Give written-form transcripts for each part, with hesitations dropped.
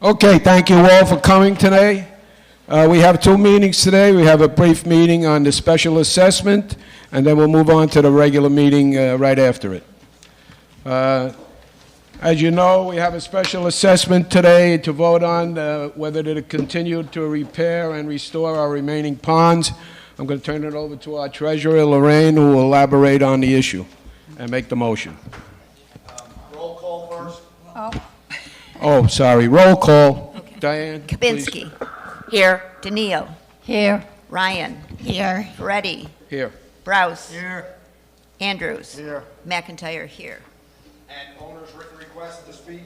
Okay, thank you all for coming today. We have two meetings today. We have a brief meeting on the special assessment, and then we'll move on to the regular meeting right after it. As you know, we have a special assessment today to vote on whether to continue to repair and restore our remaining ponds. I'm going to turn it over to our treasurer, Lorraine, who will elaborate on the issue and make the motion. Roll call first. Oh, sorry. Roll call. Okay. Diane, Kabinski. please. Here. Daniil. Here. Ryan. Here. Ferretti. Here. Brous. Here. Andrews. Here. McIntyre here. And owner's written request to speak?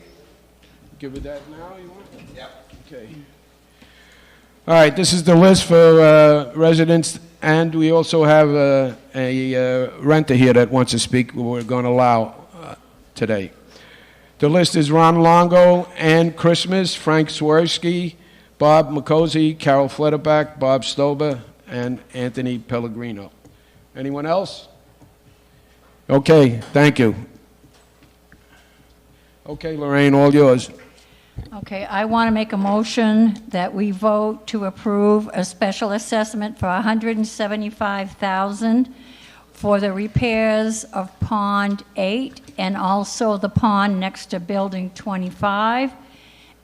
Give it that now, you want? Yep. Okay. All right, this is the list for residents, and we also have a renter here that wants to speak. We're going to allow today. The list is Ron Longo, Ann Christmas, Frank Swirsky, Bob McCosey, Carol Flederbach, Bob Stober, and Anthony Pellegrino. Anyone else? Okay, thank you. Okay, Lorraine, all yours. Okay, I want to make a motion that we vote to approve a special assessment for $175,000 for the repairs of Pond 8 and also the pond next to Building 25.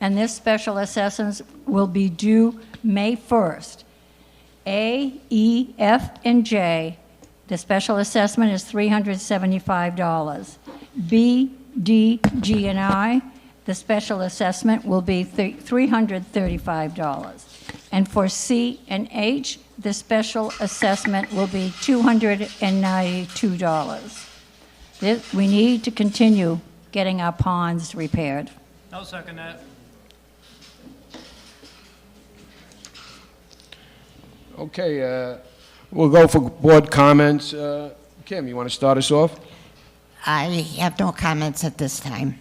And this special assessment will be due May 1st. A, E, F, and J, the special assessment is $375. B, D, G, and I, the special assessment will be $335. And for C and H, the special assessment will be $292. We need to continue getting our ponds repaired. I'll second that. Okay, we'll go for board comments. Kim, you want to start us off? I have no comments at this time.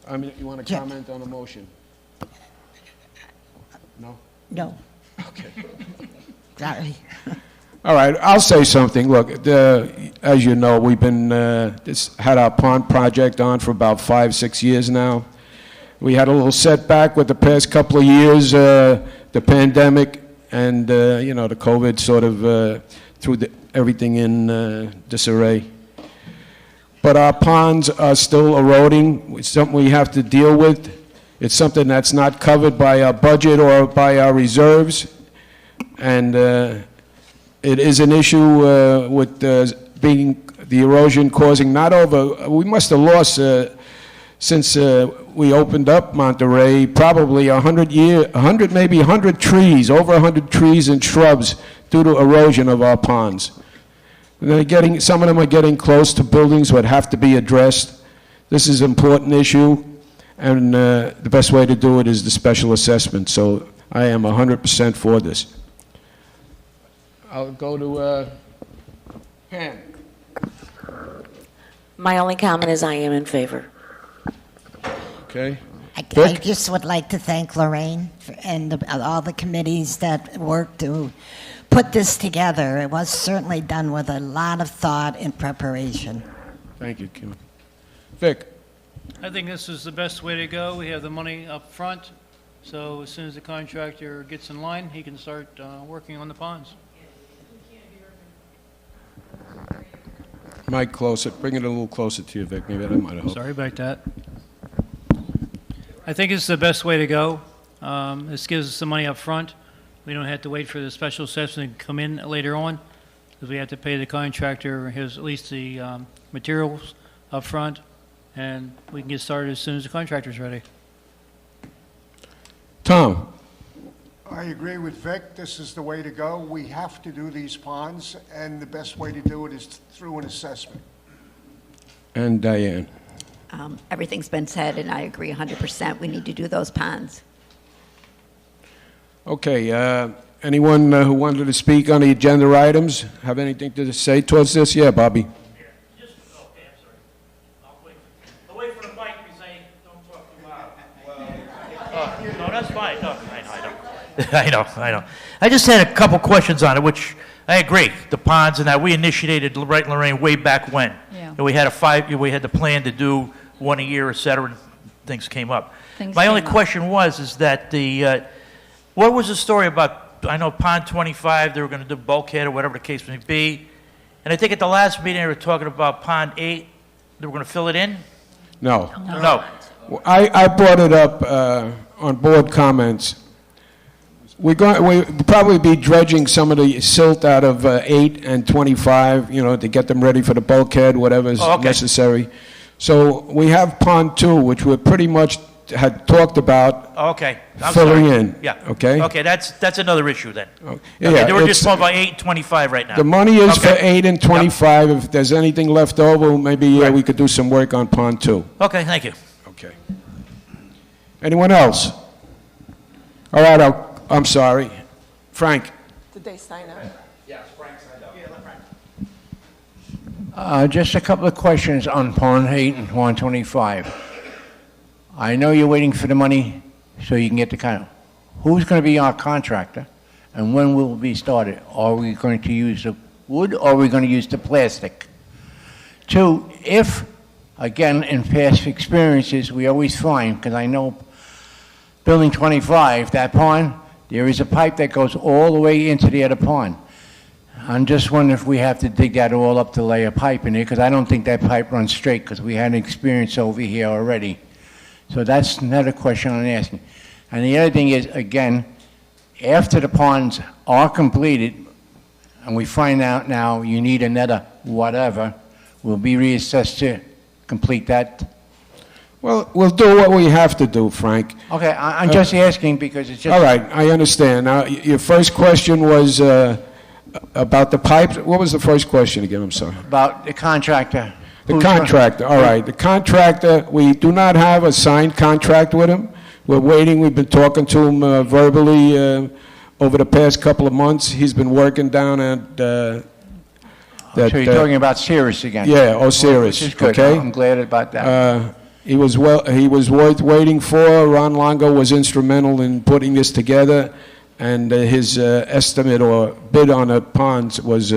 I mean, you want to comment on the motion? No? No. Okay. Sorry. All right, I'll say something. Look, as you know, we've been had our pond project on for about 5-6 years now. We had a little setback with the past couple of years, the pandemic, and you know, the COVID sort of threw everything in disarray. But our ponds are still eroding. It's something we have to deal with. It's something that's not covered by our budget or by our reserves. And it is an issue with being the erosion causing not over, we must have lost, since we opened up Monterey, probably 100, maybe 100 trees, over 100 trees and shrubs due to erosion of our ponds. Some of them are getting close to buildings that have to be addressed. This is an important issue, and the best way to do it is the special assessment. So I am 100% for this. I'll go to Pam. My only comment is I am in favor. Okay. I Vic? just would like to thank Lorraine and all the committees that worked to put this together. It was certainly done with a lot of thought and preparation. Thank you, Kim. Vic? I think this is the best way to go. We have the money up front, so as soon as the contractor gets in line, he can start working on the ponds. Mike, closer. Bring it a little closer to you, Vic. Maybe that might help. Sorry about that. I think it's the best way to go. This gives us the money up front. We don't have to wait for the special assessment to come in later on, because we have to pay the contractor at least the materials up front, and we can get started as soon as the contractor's ready. Tom? I agree with Vic. This is the way to go. We have to do these ponds, and the best way to do it is through an assessment. And Diane? Everything's been said, and I agree 100%. We need to do those ponds. Okay, anyone who wanted to speak on the agenda items have anything to say towards this? Yeah, Bobby. Okay, I'm sorry. I'll wait for the mic because I don't talk too loud. No, that's fine. No, I know. I just had a couple questions on it, which I agree. The ponds and that we initiated, right, Lorraine, way back when. Yeah. And we had the plan to do one a year, et cetera. things came up. Things My only came up. question is that what was the story about, I know Pond 25, they were going to do bulkhead or whatever the case may be, and I think at the last meeting they were talking about Pond 8, they were going to fill it in? No. No. I brought it up on board comments. We'll probably be dredging some of the silt out of 8 and 25, to get them ready for the bulkhead, whatever's Oh, okay. necessary. So we have Pond 2, which we pretty much had talked about Okay. I'm filling sorry. in. Yeah. Okay? Okay, that's another issue then. Yeah, Okay, they were just it's- talking about 8 and 25 right now. The money is for Okay. 8 and 25. If there's anything left over, maybe Right. we could do some work on Pond 2. Okay, thank you. Okay. Anyone else? All right, I'm sorry. Frank? Did they sign up? Just a couple of questions on Pond 8 and Pond 25. I know you're waiting for the money so you can get the who's going to be our contractor, and when will it be started? Are we going to use the wood, or are we going to use the plastic? Two, if, again, in past experiences, we always find, because I know Building 25, that pond, there is a pipe that goes all the way into the other pond. I'm just wondering if we have to dig that all up to lay a pipe in there, because I don't think that pipe runs straight, because we had an experience over here already. So that's another question I'm asking. And the other thing is, again, after the ponds are completed, and we find out now you need another whatever, we'll be reassessed to complete that. Well, we'll do what we have to do, Frank. Okay, I'm just asking because it's just... All right, I understand. Now, your first question was about the pipes. What was the first question again? I'm sorry. About the contractor. The contractor, all right. The contractor, we do not have a signed contract with him. We're waiting. We've been talking to him verbally over the past couple of months. He's been working down at... So you're talking about Cirrus again? Yeah, Osiris, Which is good. okay? I'm glad about that. He was worth waiting for. Ron Longo was instrumental in putting this together, and his estimate or bid on the ponds was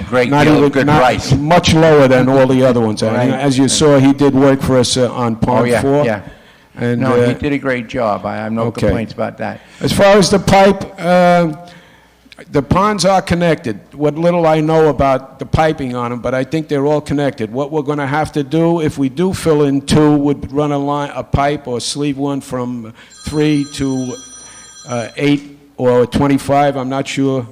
Great deal, good price. much lower than all the other ones. Right. As you saw, he did work for us on Pond 4. Yeah. And, No, he did a great job. I have no okay. complaints about that. As far as the pipe, the ponds are connected. What little I know about the piping on them, but I think they're all connected. What we're going to have to do, if we do fill in 2, would run a pipe or sleeve one from 3 to 8 or 25. I'm not sure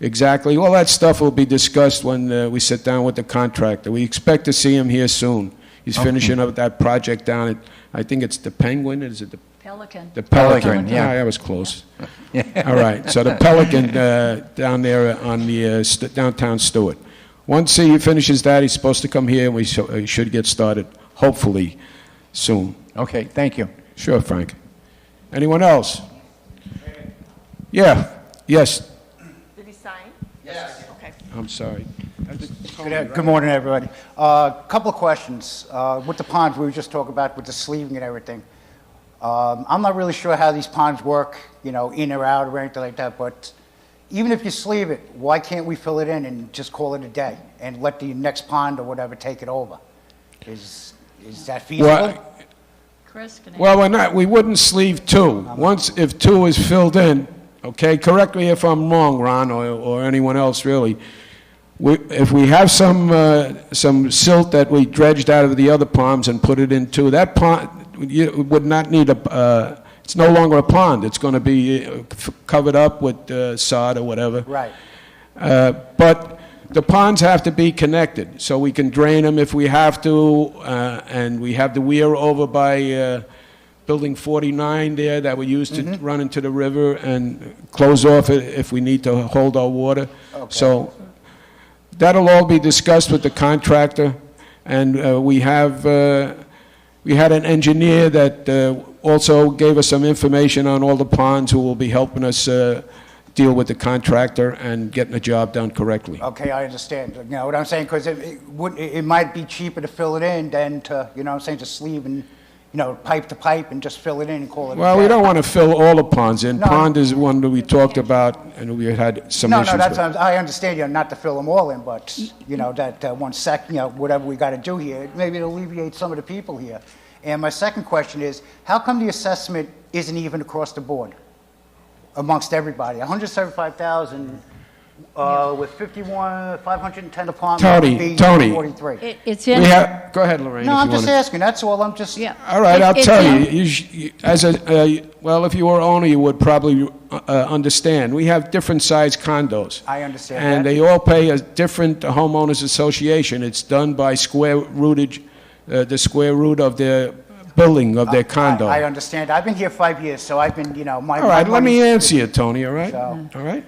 exactly. All that stuff will be discussed when we sit down with the contractor. We expect to see him here soon. He's finishing up that project down at, I think it's the Penguin, is it the Pelican. the Pelican? Pelican, yeah. I was close. All right, so the Pelican down there on the downtown Stewart. Once he finishes that, he's supposed to come here, and we should get started, hopefully, soon. Okay, thank you. Sure, Frank. Anyone else? Yeah, yes, Did he sign? Yes. Okay. I'm sorry. Good morning, everybody. Couple of questions. With the ponds, we were just talking about with the sleeving and everything. I'm not really sure how these ponds work, in or out or anything like that, but even if you sleeve it, why can't we fill it in and just call it a day and let the next pond or whatever take it over? Is that feasible? Well, Chris, can I? well, we wouldn't sleeve 2. If 2 is filled in, okay, correct me if I'm wrong, Ron, or anyone else, really. If we have some silt that we dredged out of the other ponds and put it in 2, that pond would not need it's no longer a pond. It's going to be covered up with sod or whatever. Right. But the ponds have to be connected, so we can drain them if we have to, and we have the weir over by Building 49 there that we use to run into the river and close off it if we need to hold our water. Okay. So that'll all be discussed with the contractor, and we had an engineer that also gave us some information on all the ponds who will be helping us deal with the contractor and getting the job done correctly. Okay, I understand. You know what I'm saying? Because it might be cheaper to fill it in than to, to sleeve and, pipe to pipe and just fill it in and call it a Well, we day. don't want to fill all the ponds in. No. Pond is one that we talked about, and we had some No, issues that's, with. I understand, not to fill them all in, but, that 1 sec, whatever we got to do here, maybe it'll alleviate some of the people here. And my second question is, how come the assessment isn't even across the board amongst everybody? 175,000 with 510 apartments would be Tony. 43. It's in, Go ahead, Lorraine. No, if I'm you just wanna- asking, that's all, I'm just... yeah. All right, I'll It's tell in- you. Well, if you were owner, you would probably understand. We have different size condos. I understand And that. they all pay a different homeowners association. It's done by square rootage, the square root of their building, of their condo. I understand. I've been here 5 years, so I've been, my... All right, my let me money's- answer you, Tony, all right? So- All right?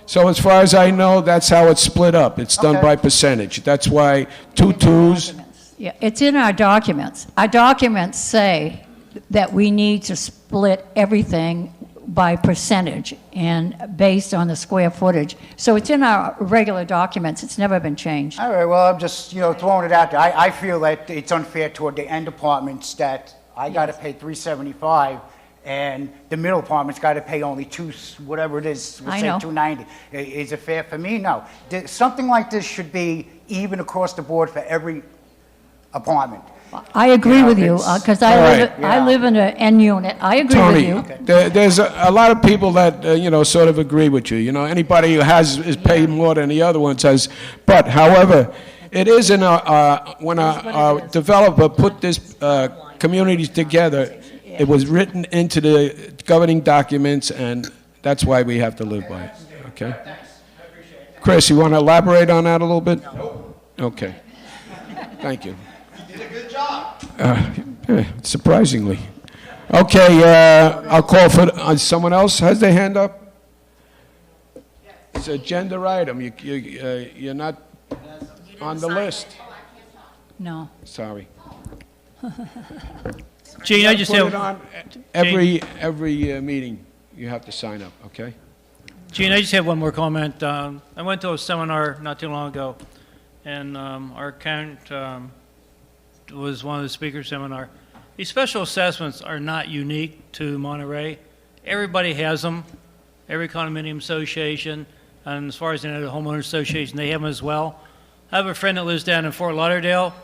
So as far as I know, that's how it's split up. It's done Okay. by percentage. That's why 2 twos, Yeah, it's in our documents. Our documents say that we need to split everything by percentage and based on the square footage. So it's in our regular documents. It's never been changed. All right, well, I'm just, throwing it out there. I feel that it's unfair toward the end apartments that I got to pay $375, and the middle apartment's got to pay only whatever it is, I let's say know. $290. Is it fair for me? No. Something like this should be even across the board for every apartment. I agree with you, it's- because All right. I live in an N unit. I agree with Tony, you. there's a lot of people that, sort of agree with you. Anybody who is paid more than the other one says, but however, it is in when our developer put this communities together, it was written into the governing documents, and that's why we have to live by it, okay? Chris, you want to elaborate on that a little bit? Okay. Thank you. You did a good job. Surprisingly. Okay, I'll call for, someone else has their hand up? It's an agenda item. You're not on the list. No. Sorry. Gene, I just Put it have, on every meeting. You have to sign up, okay? Gene, I just have one more comment. I went to a seminar not too long ago, and our accountant was one of the speakers seminar. These special assessments are not unique to Monterey. Everybody has them. Every condominium association, and as far as I know, the homeowner association, they have them as well. I have a friend that lives down in Fort Lauderdale,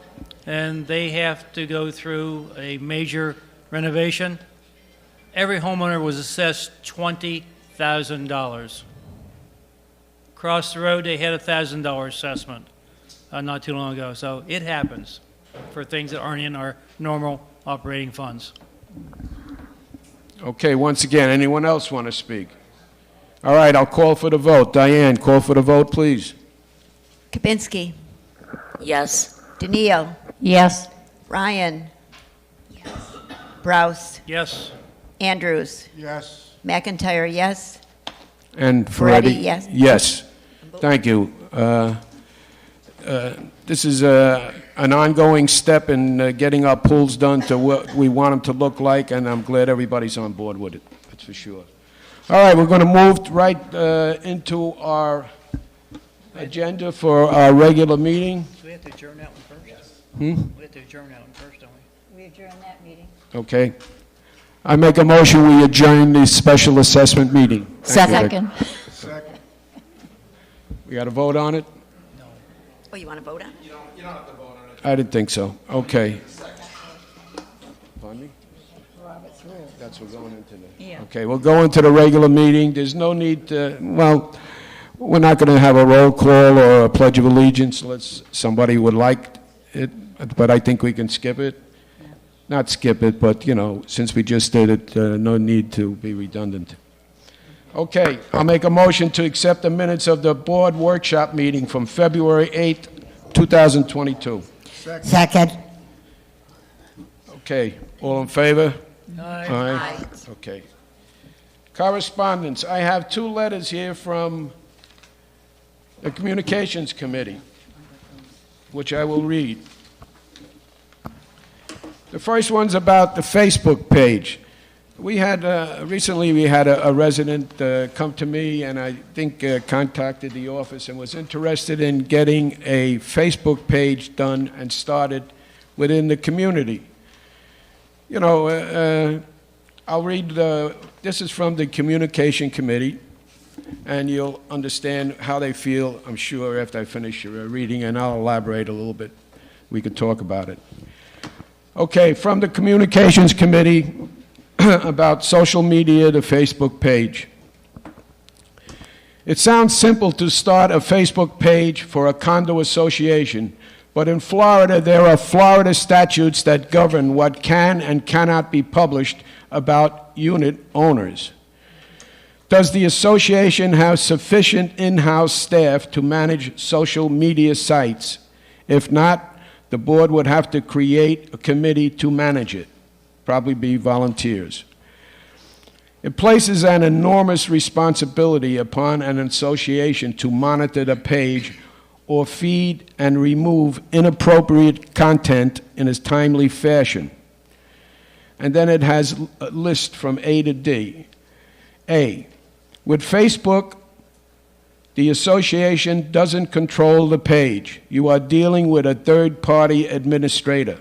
and they have to go through a major renovation. Every homeowner was assessed $20,000. Across the road, they had a $1,000 assessment not too long ago. So it happens for things that aren't in our normal operating funds. Okay, once again, anyone else want to speak? All right, I'll call for the vote. Diane, call for the vote, please. Kabinski, Yes. DeNeo, Yes. Ryan, Brous, Yes. Andrews, Yes. McIntyre, yes. And Ferretti, Ferretti? yes. Yes. Thank you. This is an ongoing step in getting our pools done to what we want them to look like, and I'm glad everybody's on board with it, that's for sure. All right, we're going to move right into our agenda for our regular meeting. So we have to adjourn that one first? Yes. Hmm? We have to adjourn that one first, don't we? We adjourn that meeting. Okay. I make a motion, we adjourn the special assessment meeting. Thank you. Second. Second. We got to vote on it? Oh, you want to vote on it? You don't have to vote on it. I didn't think so. Okay. Pardon me? That's what we're going into the... Yeah. Okay, we'll go into the regular meeting. There's no need to, well, we're not going to have a roll call or a pledge of allegiance unless somebody would like it, but I think we can skip it. Not skip it, but, since we just did it, no need to be redundant. Okay, I'll make a motion to accept the minutes of the board workshop meeting from February 8th, 2022. Second. Okay, all in favor? Aye. Aye. Okay. Correspondence, I have 2 letters here from the Communications Committee, which I will read. The first one's about the Facebook page. Recently we had a resident come to me and I think contacted the office and was interested in getting a Facebook page done and started within the community. I'll read this is from the Communication Committee, and you'll understand how they feel, I'm sure, after I finish reading, and I'll elaborate a little bit. We could talk about it. Okay, from the Communications Committee about social media, the Facebook page. It sounds simple to start a Facebook page for a condo association, but in Florida, there are Florida statutes that govern what can and cannot be published about unit owners. Does the association have sufficient in-house staff to manage social media sites? If not, the board would have to create a committee to manage it, probably be volunteers. It places an enormous responsibility upon an association to monitor the page or feed and remove inappropriate content in a timely fashion. And then it has a list from A to D. A, with Facebook, the association doesn't control the page. You are dealing with a third-party administrator.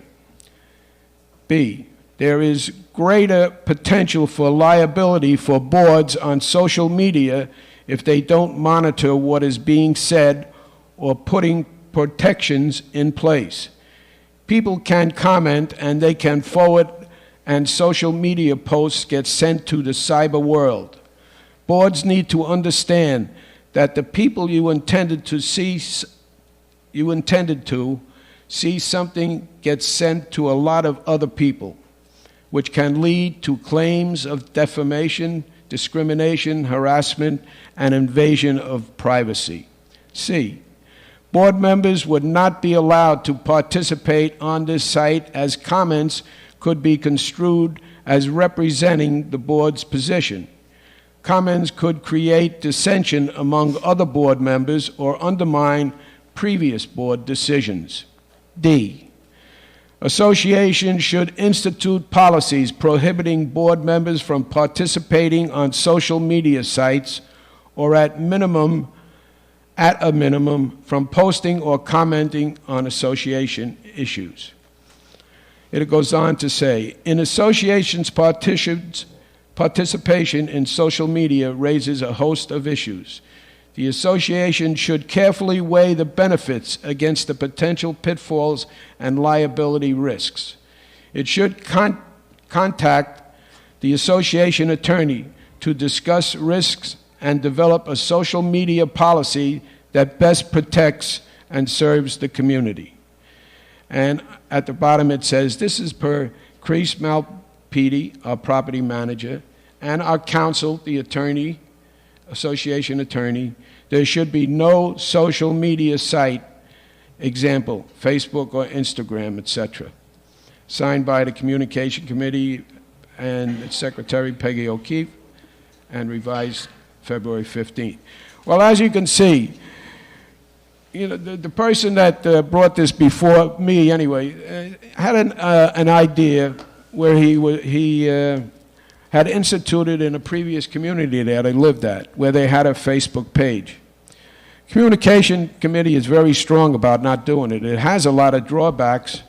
B, there is greater potential for liability for boards on social media if they don't monitor what is being said or putting protections in place. People can comment and they can forward, and social media posts get sent to the cyber world. Boards need to understand that the people you intended to see something gets sent to a lot of other people, which can lead to claims of defamation, discrimination, harassment, and invasion of privacy. C, board members would not be allowed to participate on this site as comments could be construed as representing the board's position. Comments could create dissension among other board members or undermine previous board decisions. D, associations should institute policies prohibiting board members from participating on social media sites or at a minimum, from posting or commenting on association issues. It goes on to say, in associations, participation in social media raises a host of issues. The association should carefully weigh the benefits against the potential pitfalls and liability risks. It should contact the association attorney to discuss risks and develop a social media policy that best protects and serves the community. And at the bottom it says, this is per Chris Malpedi, our property manager, and our counsel, the attorney, association attorney. There should be no social media site, example, Facebook or Instagram, etc. Signed by the Communication Committee and its Secretary Peggy O'Keefe, and revised February 15th. Well, as you can see, you know, the person that brought this before me, anyway, had an idea where he had instituted in a previous community that I lived at, where they had a Facebook page. Communication Committee is very strong about not doing it. It has a lot of drawbacks,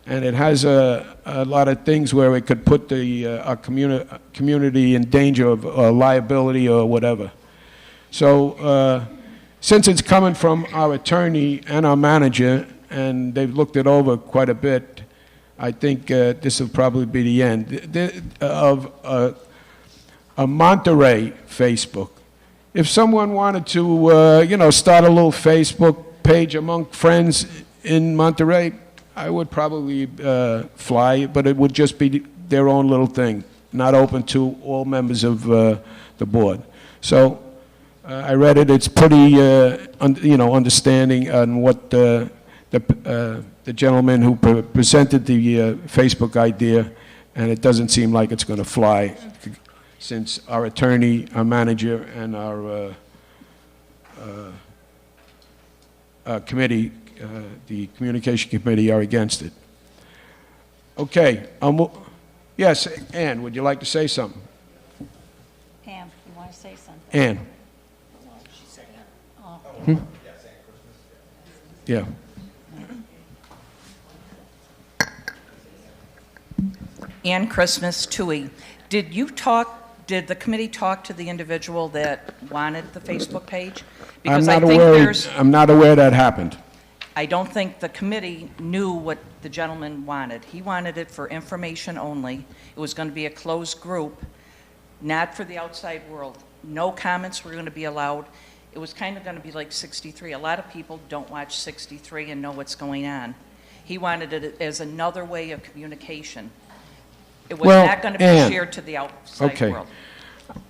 and it has a lot of things where it could put our community in danger of liability or whatever. So since it's coming from our attorney and our manager, and they've looked it over quite a bit, I think this will probably be the end of a Monterey Facebook. If someone wanted to, start a little Facebook page among friends in Monterey, I would probably fly, but it would just be their own little thing, not open to all members of the board. So I read it. It's pretty, understanding on what the gentleman who presented the Facebook idea, and it doesn't seem like it's going to fly, since our attorney, our manager, and our committee, the Communication Committee, are against it. Okay. Yes, Ann, would you like to say something? Pam, you want to say something? Ann. Hmm? Yeah. Ann Christmas, Tui. Did the committee talk to the individual that wanted the Facebook page? Because I'm not aware that happened. I don't think the committee knew what the gentleman wanted. He wanted it for information only. It was going to be a closed group, not for the outside world. No comments were going to be allowed. It was kind of going to be like 63. A lot of people don't watch 63 and know what's going on. He wanted it as another way of communication. It was Well, not going to be Ann, shared to the outside okay. world.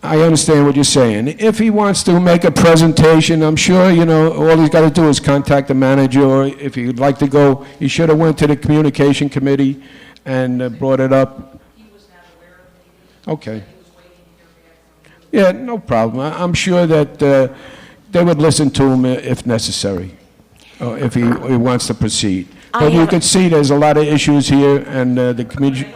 I understand what you're saying. If he wants to make a presentation, I'm sure, all he's got to do is contact the manager, or if he'd like to go, he should have went to the communication committee and brought it up. He was not aware of it. Okay. Yeah, no problem. I'm sure that they would listen to him if necessary, if he wants to proceed. But you can see there's a lot of issues here, and the community...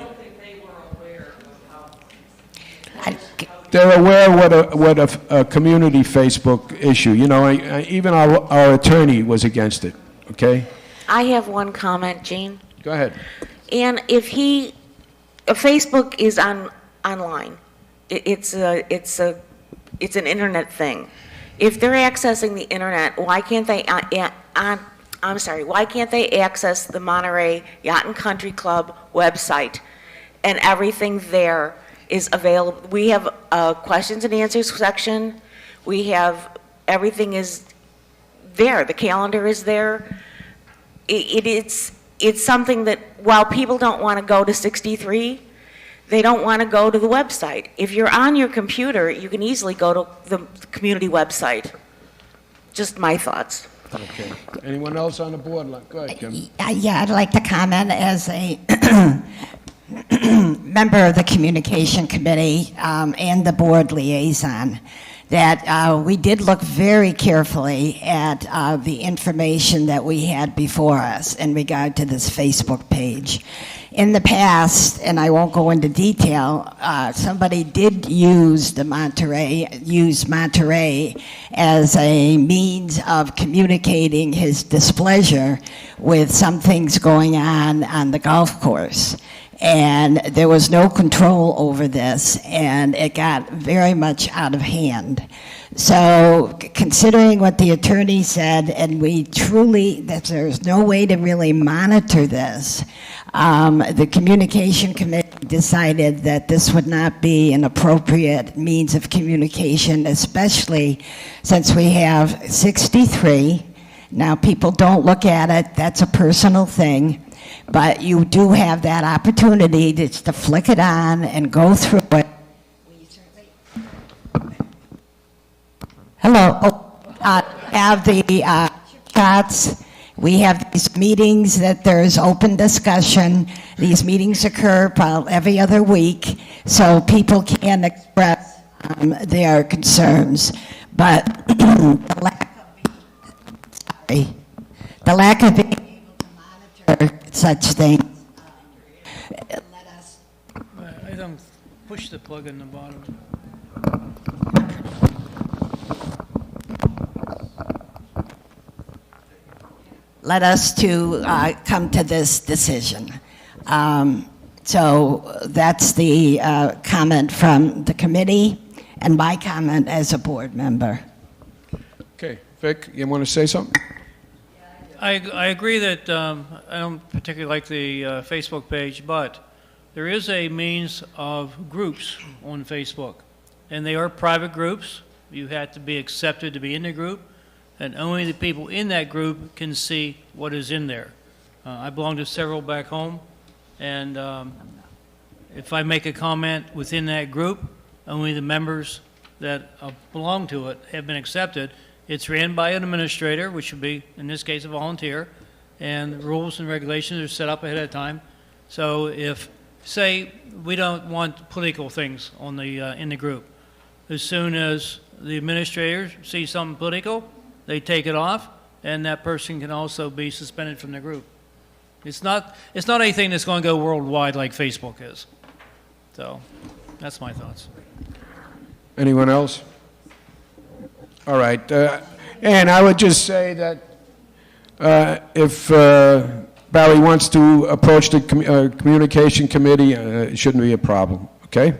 They're aware what a community Facebook issue. Even our attorney was against it. Okay. I have one comment, Jean. Go ahead. And if Facebook is online, it's an internet thing. If they're accessing the internet, why can't they? Why can't they access the Monterey Yacht and Country Club website, and everything there is available? We have a questions and answers section. We have, everything is there. The calendar is there. It's something that, while people don't want to go to 63, they don't want to go to the website. If you're on your computer, you can easily go to the community website. Just my thoughts. Okay. Anyone else on the board? Go ahead, Kim. Yeah, I'd like to comment as a member of the Communication Committee and the board liaison, that we did look very carefully at the information that we had before us in regard to this Facebook page. In the past, and I won't go into detail, somebody did use Monterey as a means of communicating his displeasure with some things going on the golf course. And there was no control over this, and it got very much out of hand. So considering what the attorney said, and that there's no way to really monitor this, the Communication Committee decided that this would not be an appropriate means of communication, especially since we have 63. Now, people don't look at it, that's a personal thing. But you do have that opportunity to flick it on and go through it. Hello. Have the chats. We have these meetings that there's open discussion. These meetings occur probably every other week, so people can express their concerns. But the lack of being such things. I don't push the plug in the bottom. Led us to come to this decision. So that's the comment from the committee and my comment as a board member. Okay. Vic, you want to say something? I agree that I don't particularly like the Facebook page, but there is a means of groups on Facebook, and they are private groups. You have to be accepted to be in the group, and only the people in that group can see what is in there. I belong to several back home, and if I make a comment within that group, only the members that belong to it have been accepted. It's ran by an administrator, which would be, in this case, a volunteer, and the rules and regulations are set up ahead of time. So if, say, we don't want political things on the in the group, as soon as the administrators see something political, they take it off, and that person can also be suspended from the group. It's not anything that's going to go worldwide like Facebook is. So that's my thoughts. Anyone else? All right. And I would just say that if Barry wants to approach the communication committee, it shouldn't be a problem. Okay?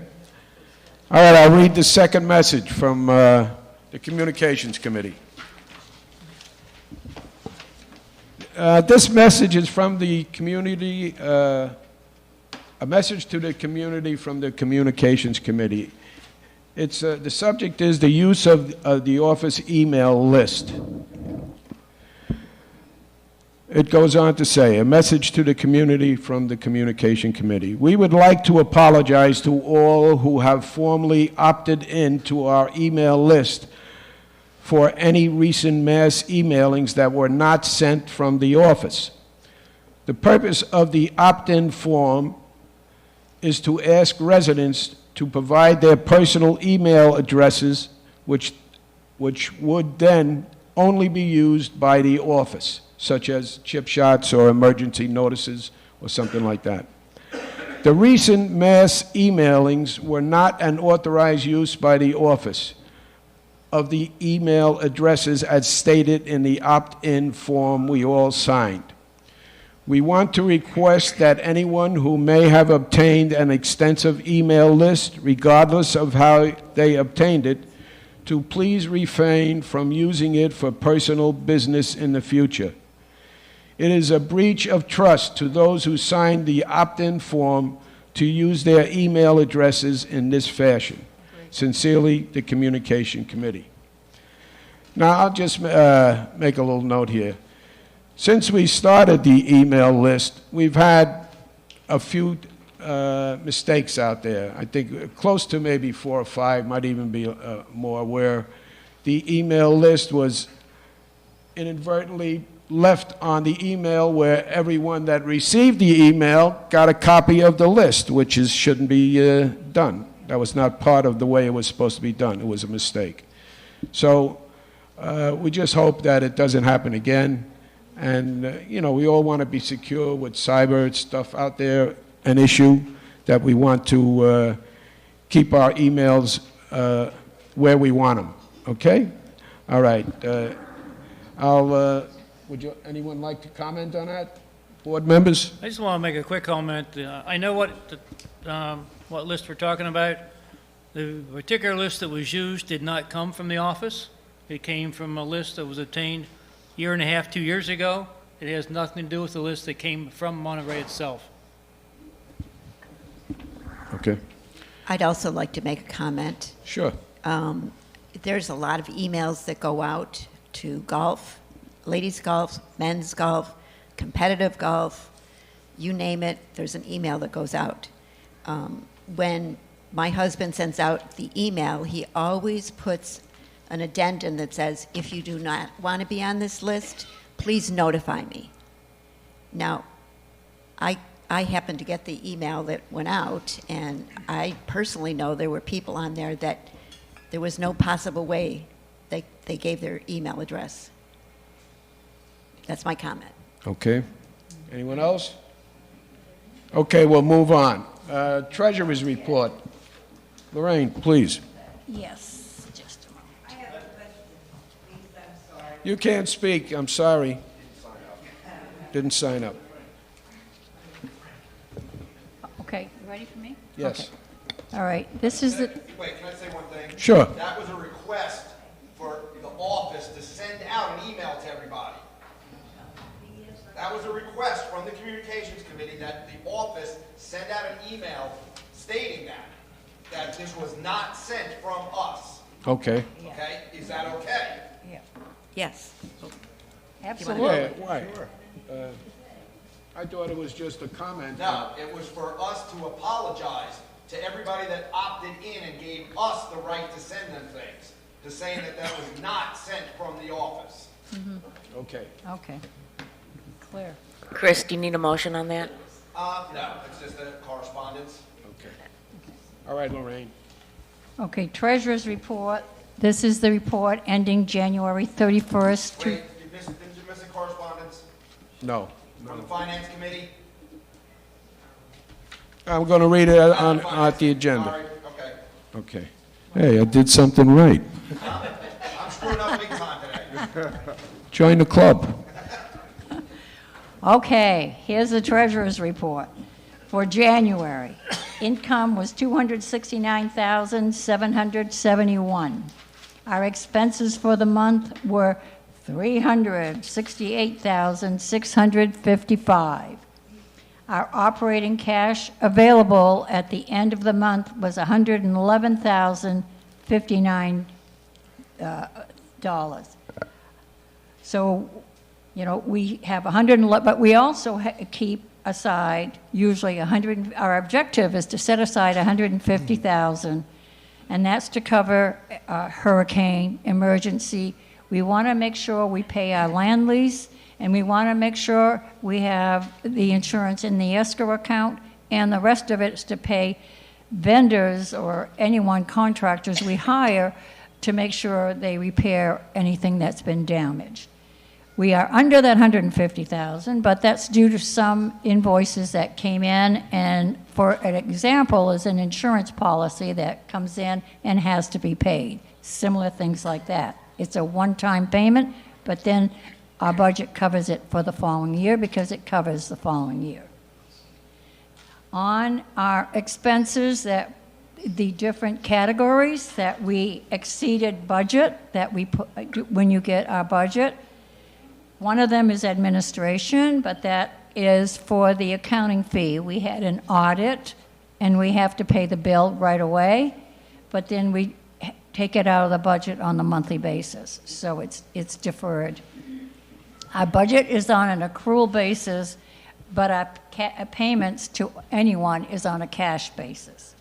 All right, I'll read the second message from the communications committee. This message is from the community, a message to the community from the Communications Committee. It's, the subject is the use of the office email list. It goes on to say, a message to the community from the Communication Committee. We would like to apologize to all who have formally opted in to our email list for any recent mass emailings that were not sent from the office. The purpose of the opt-in form is to ask residents to provide their personal email addresses, which would then only be used by the office, such as chip shots or emergency notices or something like that. The recent mass emailings were not an authorized use by the office of the email addresses as stated in the opt-in form we all signed. We want to request that anyone who may have obtained an extensive email list, regardless of how they obtained it, to please refrain from using it for personal business in the future. It is a breach of trust to those who signed the opt-in form to use their email addresses in this fashion. Sincerely, the Communication Committee. Now, I'll just make a little note here. Since we started the email list, we've had a few mistakes out there. I think close to maybe 4 or 5, might even be more, where the email list was inadvertently left on the email where everyone that received the email got a copy of the list, which shouldn't be done. That was not part of the way it was supposed to be done. It was a mistake. So we just hope that it doesn't happen again. And, you know, we all want to be secure with cyber stuff out there, an issue that we want to keep our emails where we want them. Okay? All right. Would anyone like to comment on that? Board members? I just want to make a quick comment. I know what list we're talking about. The particular list that was used did not come from the office. It came from a list that was obtained 1.5 years, 2 years ago. It has nothing to do with the list that came from Monterey itself. Okay. I'd also like to make a comment. Sure. There's a lot of emails that go out to golf, ladies golf, men's golf, competitive golf, you name it, there's an email that goes out. When my husband sends out the email, he always puts an addendum that says, if you do not want to be on this list, please notify me. Now, I happened to get the email that went out, and I personally know there were people on there that there was no possible way they gave their email address. That's my comment. Okay. Anyone else? Okay, we'll move on. Treasurer's report. Lorraine, please. Yes, just a moment. I have a question, please, I'm sorry. You can't speak, I'm sorry. Didn't sign up. Okay, you ready for me? Yes. Okay. All right, this is the, Wait, can I say one thing? Sure. That was a request for the office to send out an email to everybody. That was a request from the Communications Committee that the office send out an email stating that this was not sent from us. Okay. Okay? Is that okay? Yes. absolutely. Yeah, why? I thought it was just a comment. No, it was for us to apologize to everybody that opted in and gave us the right to send them things, to saying that was not sent from the office. Okay. Okay, clear. Chris, do you need a motion on that? No, it's just a correspondence. Okay. All right, Lorraine. Okay, Treasurer's report. This is the report ending January 31st. Wait, didn't you miss a correspondence No. from the Finance Committee? I'm going to read it on the agenda. Sorry, okay. Okay. Hey, I did something right. I'm screwing up big time today. Join the club. Okay, here's the treasurer's report. For January, income was $269,771. Our expenses for the month were $368,655. Our operating cash available at the end of the month was $111,059. So, you know, we have 111, but we also keep aside usually 100, our objective is to set aside 150,000, and that's to cover hurricane emergency. We want to make sure we pay our land lease, and we want to make sure we have the insurance in the escrow account, and the rest of it is to pay vendors or anyone, contractors we hire, to make sure they repair anything that's been damaged. We are under that 150,000, but that's due to some invoices that came in, and for an example is an insurance policy that comes in and has to be paid. Similar things like that. It's a one-time payment, but then our budget covers it for the following year because it covers the following year. On our expenses, that the different categories that we exceeded budget, that we put when you get our budget. One of them is administration, but that is for the accounting fee. We had an audit, and we have to pay the bill right away, but then we take it out of the budget on a monthly basis, so it's deferred. Our budget is on an accrual basis, but our payments to anyone is on a cash basis.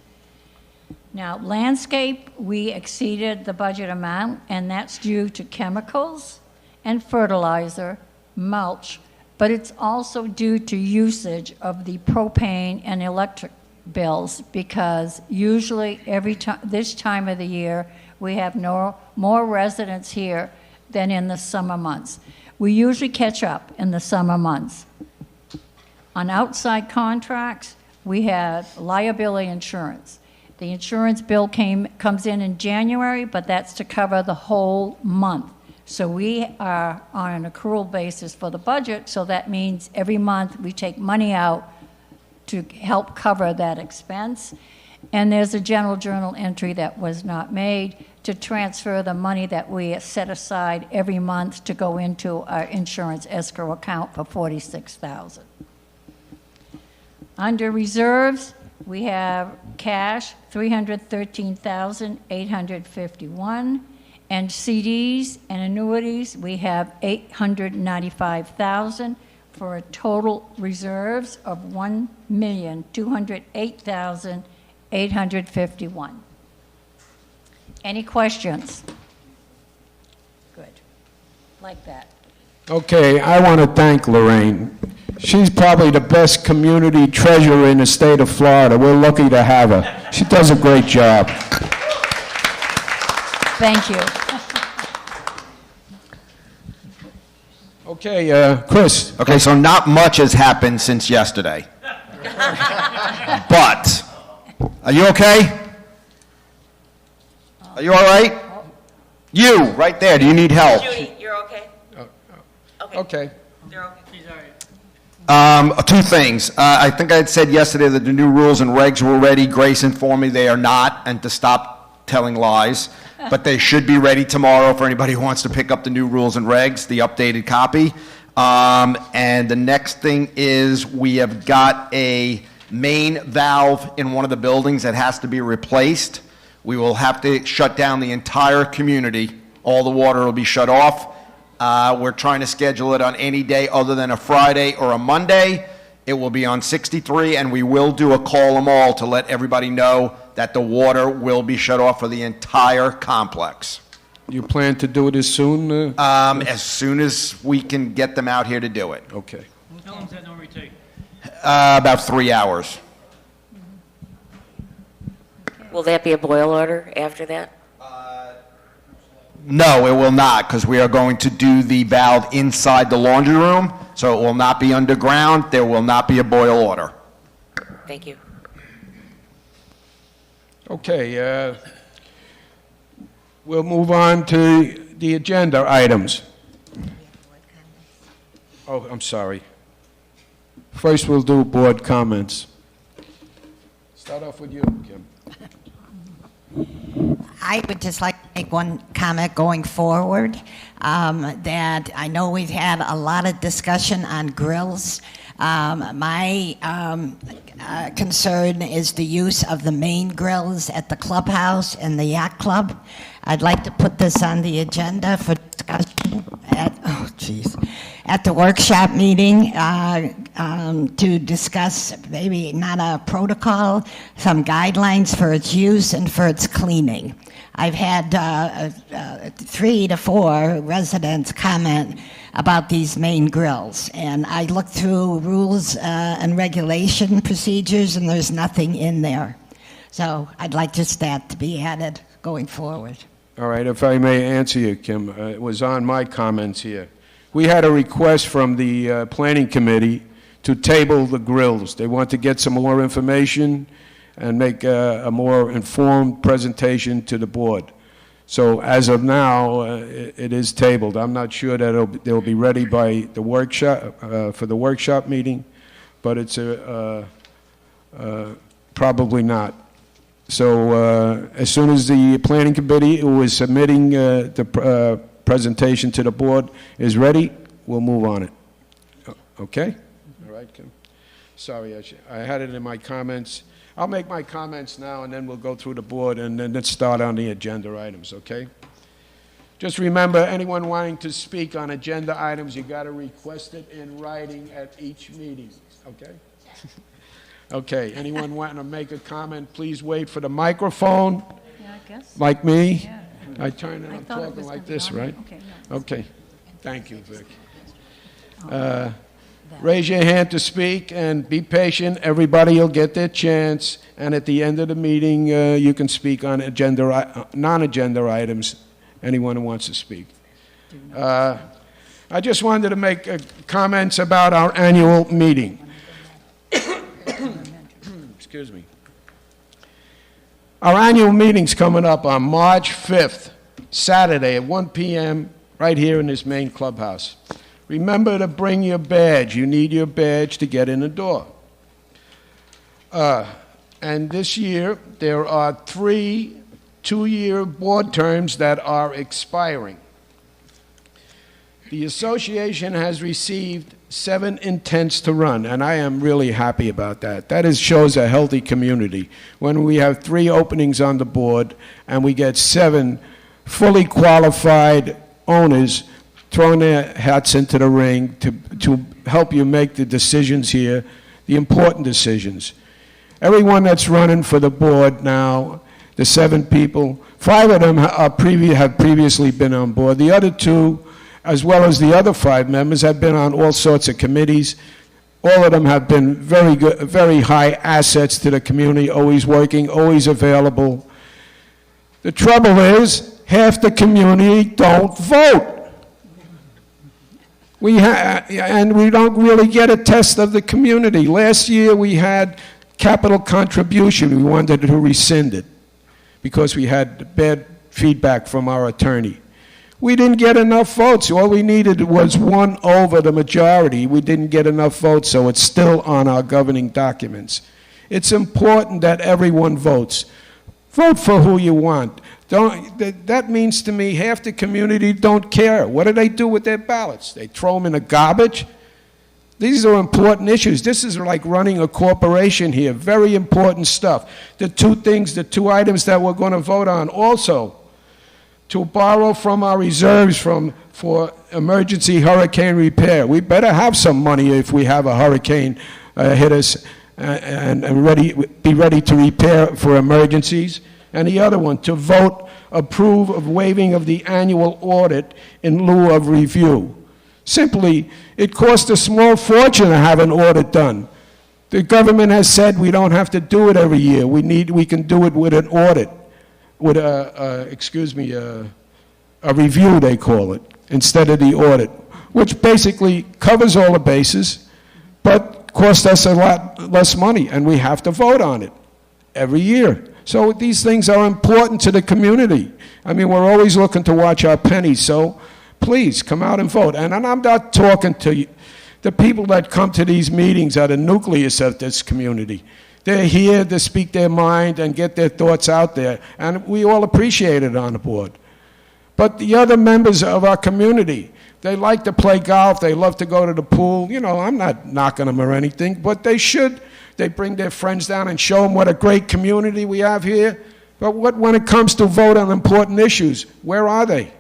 Now, landscape, we exceeded the budget amount, and that's due to chemicals and fertilizer, mulch, but it's also due to usage of the propane and electric bills, because usually every time this time of the year we have more residents here than in the summer months. We usually catch up in the summer months. On outside contracts, we had liability insurance. The insurance bill comes in January, but that's to cover the whole month. So we are on an accrual basis for the budget, so that means every month we take money out to help cover that expense. And there's a general journal entry that was not made to transfer the money that we set aside every month to go into our insurance escrow account for $46,000. Under reserves, we have cash, $313,851, and CDs and annuities, we have $895,000 for a total reserves of $1,208,851. Any questions? Good. Like that. Okay, I want to thank Lorraine. She's probably the best community treasurer in the state of Florida. We're lucky to have her. She does a great job. Thank you. Okay, Chris. Okay, so not much has happened since yesterday. But, are you okay? Are you all right? You, right there, do you need help? Judy, you're okay? Okay. They're okay. Two things. I think I had said yesterday that the new rules and regs were ready. Grace informed me they are not, and to stop telling lies. But they should be ready tomorrow for anybody who wants to pick up the new rules and regs, the updated copy. And the next thing is we have got a main valve in one of the buildings that has to be replaced. We will have to shut down the entire community. All the water will be shut off. We're trying to schedule it on any day other than a Friday or a Monday. It will be on 63, and we will do a call them all to let everybody know that the water will be shut off for the entire complex. You plan to do it as soon? As soon as we can get them out here to do it. Okay. How long does that normally take? About 3 hours. Will that be a boil order after that? No, it will not, because we are going to do the valve inside the laundry room, so it will not be underground. There will not be a boil order. Thank you. Okay, we'll move on to the agenda items. Oh, I'm sorry. First, we'll do board comments. Start off with you, Kim. I would just like to make one comment going forward, that I know we've had a lot of discussion on grills. My concern is the use of the main grills at the clubhouse and the yacht club. I'd like to put this on the agenda for discussion at the workshop meeting to discuss maybe not a protocol, some guidelines for its use and for its cleaning. I've had 3 to 4 residents comment about these main grills, and I looked through rules and regulation procedures, and there's nothing in there. So I'd like just that to be added going forward. All right, if I may answer you, Kim, it was on my comments here. We had a request from the Planning Committee to table the grills. They want to get some more information and make a more informed presentation to the board. So as of now, it is tabled. I'm not sure that they'll be ready by the workshop, for the workshop meeting, but it's probably not. So as soon as the Planning Committee, who is submitting the presentation to the board, is ready, we'll move on it. Okay? All right, Kim. Sorry, I had it in my comments. I'll make my comments now, and then we'll go through the board, and then let's start on the agenda items, okay? Just remember, anyone wanting to speak on agenda items, you got to request it in writing at each meeting, okay? Okay, anyone wanting to make a comment, please wait for the microphone. Yeah, I guess. Like me? Yeah. I turn and I'm thought it talking was like gonna be this, on. right? Okay, no. Okay. Thank you, Vic. Raise your hand to speak and be patient. Everybody will get their chance. And at the end of the meeting, you can speak on non-agenda items, anyone who wants to speak. I just wanted to make comments about our annual meeting. Excuse me. Our annual meeting's coming up on March 5th, Saturday at 1 p.m. right here in this main clubhouse. Remember to bring your badge. You need your badge to get in the door. And this year, there are 3 two-year board terms that are expiring. The association has received 7 intents to run, and I am really happy about that. That shows a healthy community. When we have 3 openings on the board and we get 7 fully qualified owners throwing their hats into the ring to help you make the decisions here, the important decisions. Everyone that's running for the board now, the 7 people, 5 of them have previously been on board. The other 2, as well as the other 5 members, have been on all sorts of committees. All of them have been very good, very high assets to the community, always working, always available. The trouble is, half the community don't vote. And we don't really get a test of the community. Last year we had capital contribution. We wanted to rescind it because we had bad feedback from our attorney. We didn't get enough votes. All we needed was 1 over the majority. We didn't get enough votes, so it's still on our governing documents. It's important that everyone votes. Vote for who you want. That means to me half the community don't care. What do they do with their ballots? They throw them in the garbage? These are important issues. This is like running a corporation here. Very important stuff. The 2 items that we're going to vote on also, to borrow from our reserves for emergency hurricane repair. We better have some money if we have a hurricane hit us and be ready to repair for emergencies. And the other one, to vote approve of waiving of the annual audit in lieu of review. Simply, it costs a small fortune to have an audit done. The government has said we don't have to do it every year. We can do it with an audit, with a review, they call it, instead of the audit, which basically covers all the bases, but costs us a lot less money, and we have to vote on it every year. So these things are important to the community. I mean, we're always looking to watch our pennies, so please come out and vote. And I'm not talking to The people that come to these meetings are the nucleus of this community. They're here to speak their mind and get their thoughts out there, and we all appreciate it on the board. But the other members of our community, they like to play golf, they love to go to the pool. You know, I'm not knocking them or anything, but they should. They bring their friends down and show them what a great community we have here. But when it comes to vote on important issues, where are they?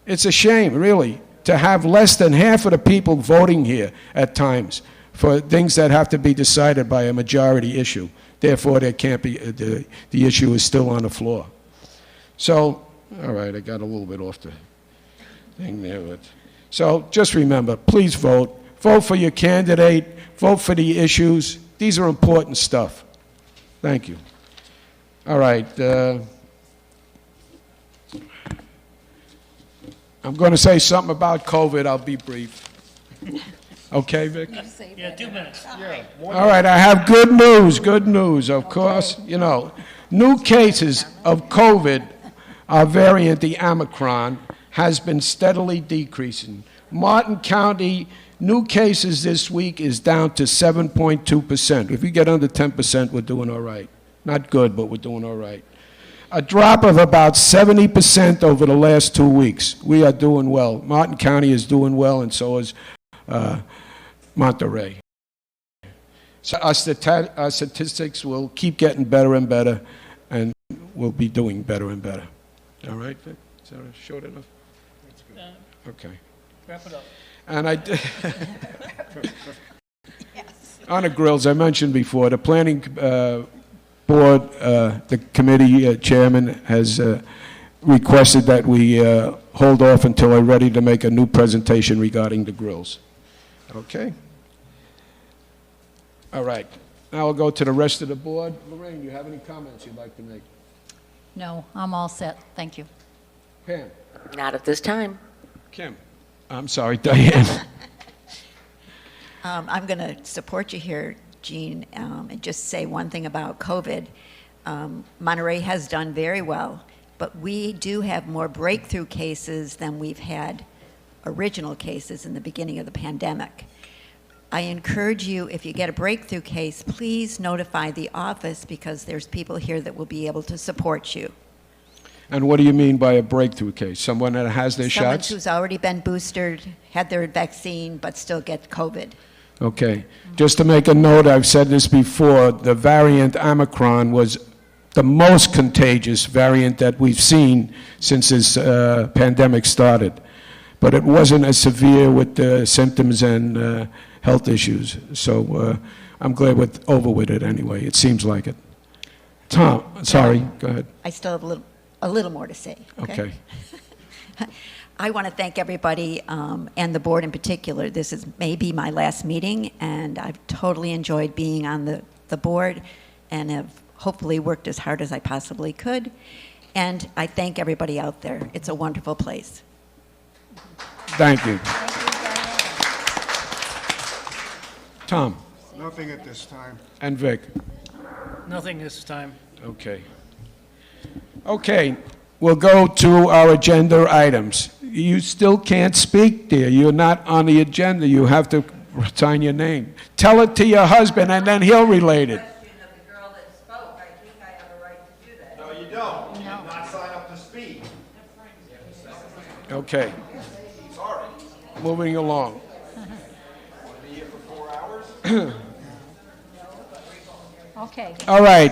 It's a shame, really, to have less than half of the people voting here at times for things that have to be decided by a majority issue. Therefore, there can't be, the issue is still on the floor. So, all right, I got a little bit off the thing there. But, so just remember, please vote. Vote for your candidate. Vote for the issues. These are important stuff. Thank you. All right. I'm going to say something about COVID. I'll be brief. Okay, Vic? Yeah, 2 minutes. All right, I have good news, of course. You know, new cases of COVID, our variant, the Omicron, has been steadily decreasing. Martin County, new cases this week is down to 7.2%. If we get under 10%, we're doing all right. Not good, but we're doing all right. A drop of about 70% over the last 2 weeks. We are doing well. Martin County is doing well, and so is Monterey. So our statistics will keep getting better and better, and we'll be doing better and better. All right, Vic? Is that short enough? That's good. Okay. Wrap it up. And I on the grills, I mentioned before, the planning board, the committee chairman has requested that we hold off until I'm ready to make a new presentation regarding the grills. Okay? All right. Now I'll go to the rest of the board. Lorraine, you have any comments you'd like to make? No, I'm all set. Thank you. Pam? Not at this time. Kim? I'm sorry, Diane. I'm going to support you here, Gene, and just say one thing about COVID. Monterey has done very well, but we do have more breakthrough cases than we've had original cases in the beginning of the pandemic. I encourage you, if you get a breakthrough case, please notify the office because there's people here that will be able to support you. And what do you mean by a breakthrough case? Someone that has their Someone shots? who's already been boosted, had their vaccine, but still get COVID. Okay. Just to make a note, I've said this before, the variant Omicron was the most contagious variant that we've seen since this pandemic started. But it wasn't as severe with the symptoms and health issues. So I'm glad we're over with it anyway. It seems like it. Tom, sorry, go ahead. I still have a little more to say. Okay. I want to thank everybody and the board in particular. This is maybe my last meeting, and I've totally enjoyed being on the board and have hopefully worked as hard as I possibly could. And I thank everybody out there. It's a wonderful place. Thank you. Tom Nothing at this time. and Vic. Nothing this time. Okay. Okay, we'll go to our agenda items. You still can't speak, dear. You're not on the agenda. You have to sign your name. Tell it to your husband, and then he'll relate it. No, you don't. You did not sign up to speak. Okay, Sorry. moving along. Want to be here for 4 hours? Okay. All right,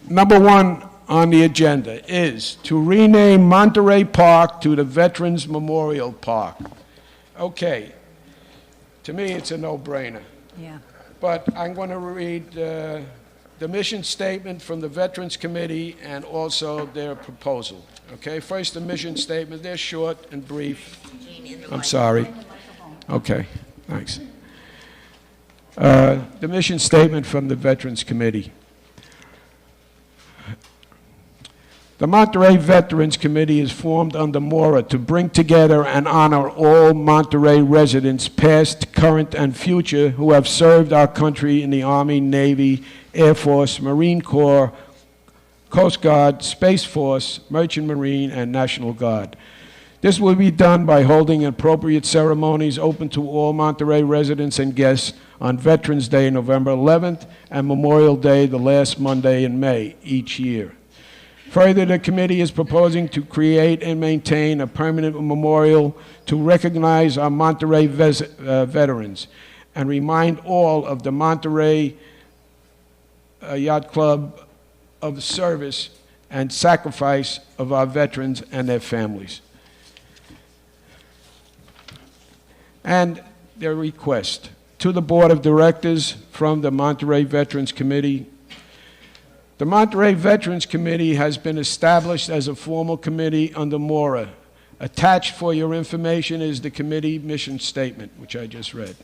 number one on the agenda is to rename Monterey Park to the Veterans Memorial Park. Okay, to me, it's a no-brainer. Yeah. But I'm going to read the mission statement from the Veterans Committee and also their proposal. Okay, first the mission statement. They're short and brief. I'm sorry. Okay, thanks. The mission statement from the Veterans Committee. The Monterey Veterans Committee is formed under MORA to bring together and honor all Monterey residents, past, current, and future, who have served our country in the Army, Navy, Air Force, Marine Corps, Coast Guard, Space Force, Merchant Marine, and National Guard. This will be done by holding appropriate ceremonies open to all Monterey residents and guests on Veterans Day, November 11th, and Memorial Day, the last Monday in May each year. Further, the committee is proposing to create and maintain a permanent memorial to recognize our Monterey veterans and remind all of the Monterey Yacht Club of the service and sacrifice of our veterans and their families. And their request to the Board of Directors from the Monterey Veterans Committee. The Monterey Veterans Committee has been established as a formal committee under MORA. Attached for your information is the committee mission statement, which I just read.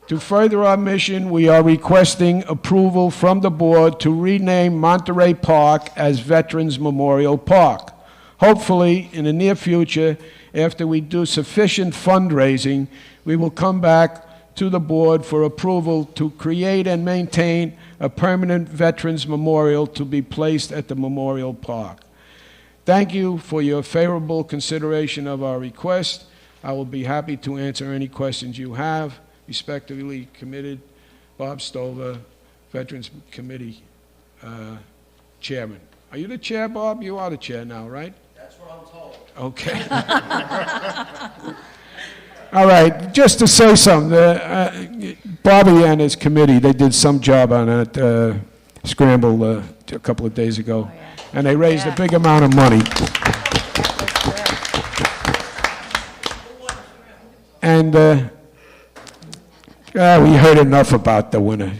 To further our mission, we are requesting approval from the board to rename Monterey Park as Veterans Memorial Park. Hopefully, in the near future, after we do sufficient fundraising, we will come back to the board for approval to create and maintain a permanent Veterans Memorial to be placed at the Memorial Park. Thank you for your favorable consideration of our request. I will be happy to answer any questions you have. Respectively committed, Bob Stover, Veterans Committee Chairman. Are you the chair, Bob? You are the chair now, right? That's what I'm told. Okay. All right, just to say something, Bobby and his committee, they did some job on that scramble a couple of days ago, and they raised a big amount of money. And we heard enough about the winner.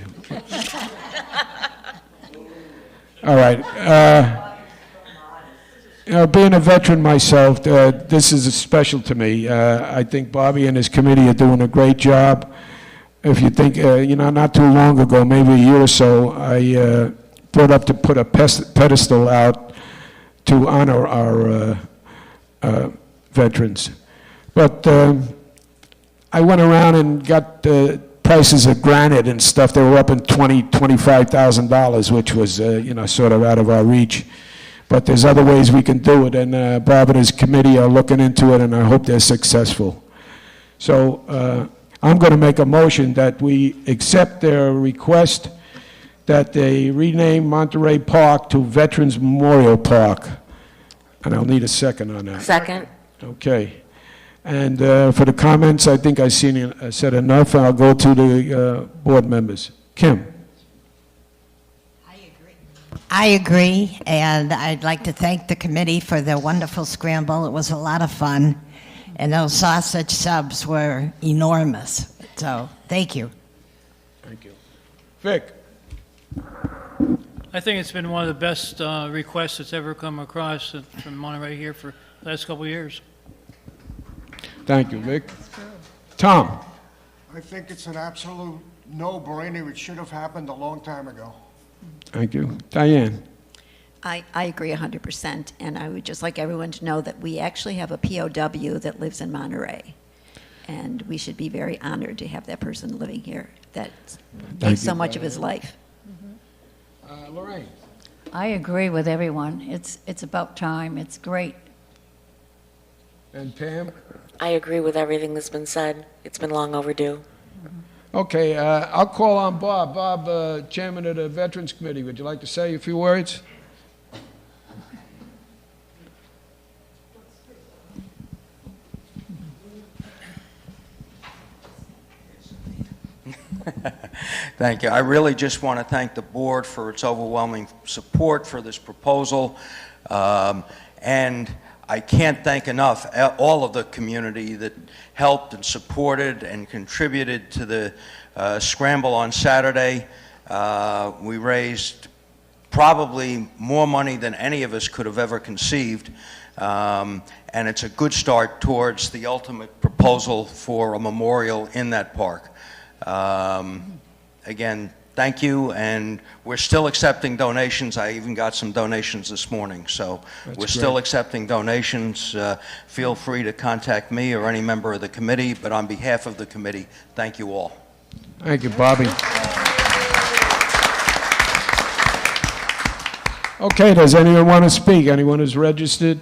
All right. Being a veteran myself, this is special to me. I think Bobby and his committee are doing a great job. If you think, not too long ago, maybe a year or so, I brought up to put a pedestal out to honor our veterans. But I went around and got prices of granite and stuff. They were up in $25,000, which was, sort of out of our reach. But there's other ways we can do it, and Bob and his committee are looking into it, and I hope they're successful. So I'm going to make a motion that we accept their request that they rename Monterey Park to Veterans Memorial Park. And I'll need a second on that. Second. Okay. And for the comments, I think I said enough. I'll go to the board members. Kim. I agree, and I'd like to thank the committee for their wonderful scramble. It was a lot of fun, and those sausage subs were enormous. So, thank you. Thank you. Vic. I think it's been one of the best requests that's ever come across from Monterey here for the last couple of years. Thank you, Vic. Tom. I think it's an absolute no-brainer. It should have happened a long time ago. Thank you. Diane. I agree 100%, and I would just like everyone to know that we actually have a POW that lives in Monterey, and we should be very honored to have that person living here that makes so much of his life. Lorraine. I agree with everyone. It's about time. It's great. And Pam? I agree with everything that's been said. It's been long overdue. Okay, I'll call on Bob. Bob, Chairman of the Veterans Committee, would you like to say a few words? Thank you. I really just want to thank the board for its overwhelming support for this proposal. And I can't thank enough all of the community that helped and supported and contributed to the scramble on Saturday. We raised probably more money than any of us could have ever conceived. And it's a good start towards the ultimate proposal for a memorial in that park. Again, thank you, and we're still accepting donations. I even got some donations this morning, so we're still accepting donations. Feel free to contact me or any member of the committee, but on behalf of the committee, thank you all. Thank you, Bobby. Okay, does anyone want to speak? Anyone who's registered?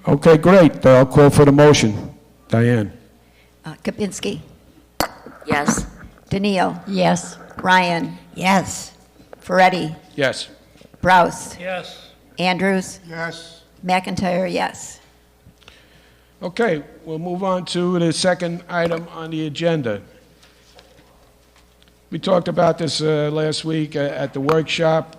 Okay, great. I'll call for the motion. Diane? Kapinski, Yes. Daniil, Yes. Ryan, Yes. Ferretti, Yes. Brous, Yes. Andrews, Yes. McIntyre, yes. Okay, we'll move on to the second item on the agenda. We talked about this last week at the workshop.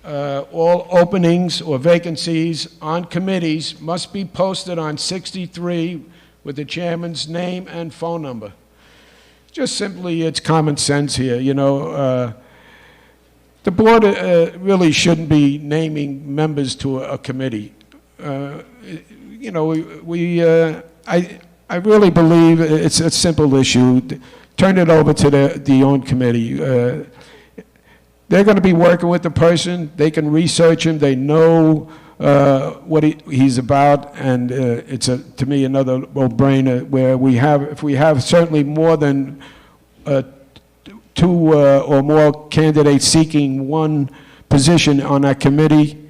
All openings or vacancies on committees must be posted on 63 with the chairman's name and phone number. Just simply, it's common sense here, you know. The board really shouldn't be naming members to a committee. You know, I really believe it's a simple issue. Turn it over to the own committee. They're going to be working with the person. They can research him. They know what he's about, and it's to me another no-brainer where if we have certainly more than two or more candidates seeking one position on that committee,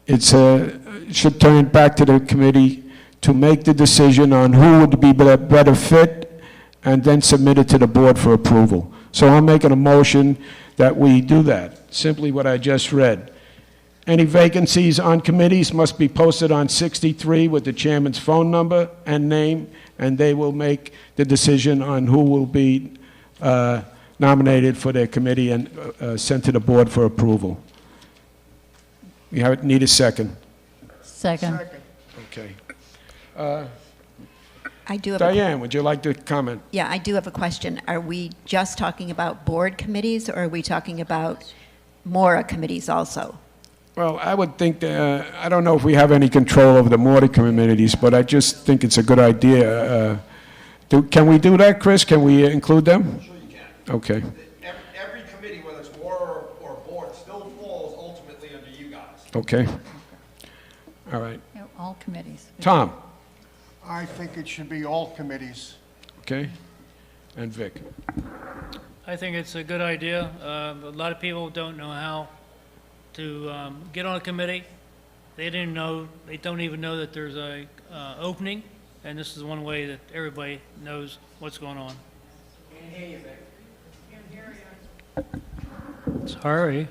it should turn back to the committee to make the decision on who would be the better fit, and then submit it to the board for approval. So I'm making a motion that we do that, simply what I just read. Any vacancies on committees must be posted on 63 with the chairman's phone number and name, and they will make the decision on who will be nominated for their committee and sent to the board for approval. We need a second. Second. Okay. I do have Diane, would you like to comment? Yeah, I do have a question. Are we just talking about board committees, or are we talking about more committees also? Well, I would think, I don't know if we have any control over the mortar committees, but I just think it's a good idea. Can we do that, Chris? Can we include them? Sure you can. Okay. Every committee, whether it's water or board, still falls ultimately under you guys. Okay. All right. Yeah, all committees. Tom? I think it should be all committees. Okay. And Vic? I think it's a good idea. A lot of people don't know how to get on a committee. They don't even know that there's a opening, and this is one way that everybody knows what's going on. Can't hear you, Vic. Sorry.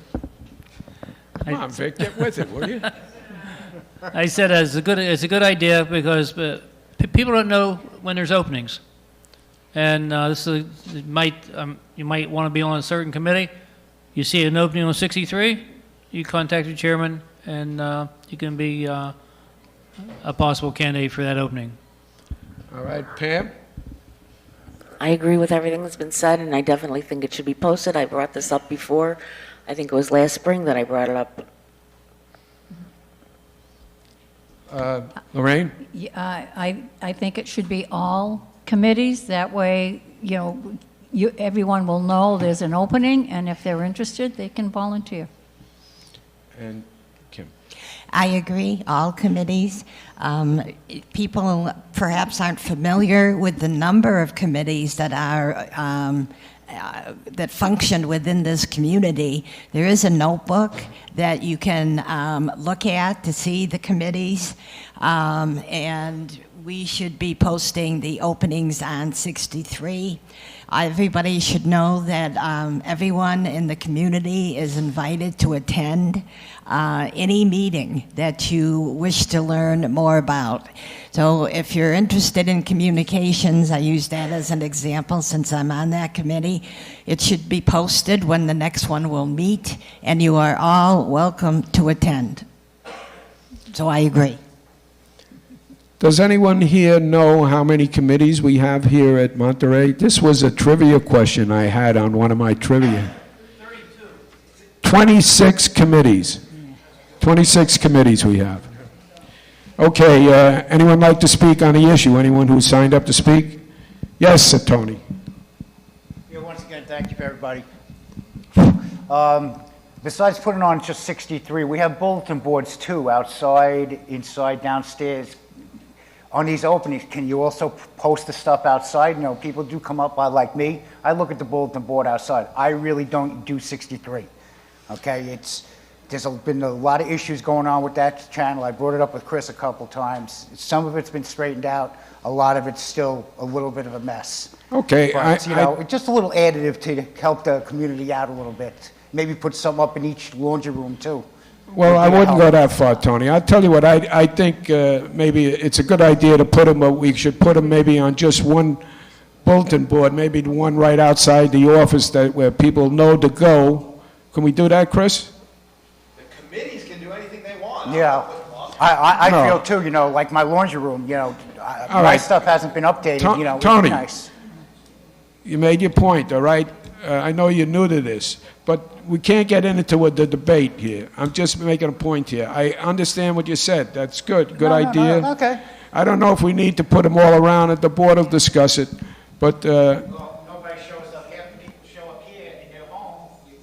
Come on, Vic, get with it, will you? I said it's a good idea because people don't know when there's openings, and you might want to be on a certain committee. You see an opening on 63, you contact the chairman, and you can be a possible candidate for that opening. All right, Pam? I agree with everything that's been said, and I definitely think it should be posted. I brought this up before. I think it was last spring that I brought it up. Lorraine? Yeah, I think it should be all committees. That way, you know, everyone will know there's an opening, and if they're interested, they can volunteer. And Kim? I agree, all committees. People perhaps aren't familiar with the number of committees that are that function within this community. There is a notebook that you can look at to see the committees, and we should be posting the openings on 63. Everybody should know that everyone in the community is invited to attend any meeting that you wish to learn more about. So if you're interested in communications, I use that as an example since I'm on that committee, it should be posted when the next one will meet, and you are all welcome to attend. So I agree. Does anyone here know how many committees we have here at Monterey? This was a trivia question I had on one of my trivia. 26 committees. 26 committees we have. Okay, anyone like to speak on the issue? Anyone who signed up to speak? Yes, Tony. Yeah, once again, thank you, everybody. Besides putting on just 63, we have bulletin boards too, outside, inside, downstairs. On these openings, can you also post the stuff outside? You know, people do come up, like me, I look at the bulletin board outside. I really don't do 63, okay? There's been a lot of issues going on with that channel. I brought it up with Chris a couple times. Some of it's been straightened out. A lot of it's still a little bit of a mess. Okay, But, just a little additive to help the community out a little bit. Maybe put some up in each laundry room, too. Well, I Would be a wouldn't go help. that far, Tony. I'll tell you what, I think maybe it's a good idea to put them, but we should put them maybe on just one bulletin board, maybe the one right outside the office where people know to go. Can we do that, Chris? The committees can do anything they want. Yeah. I No. feel, too, like my laundry room, All my right. stuff hasn't been updated, it'd be Tony. nice. You made your point, all right? I know you're new to this, but we can't get into the debate here. I'm just making a point here. I understand what you said. That's good. Good idea. No, okay. I don't know if we need to put them all around and the board will discuss it, but Well, nobody shows up. Half the people show up here in their home. You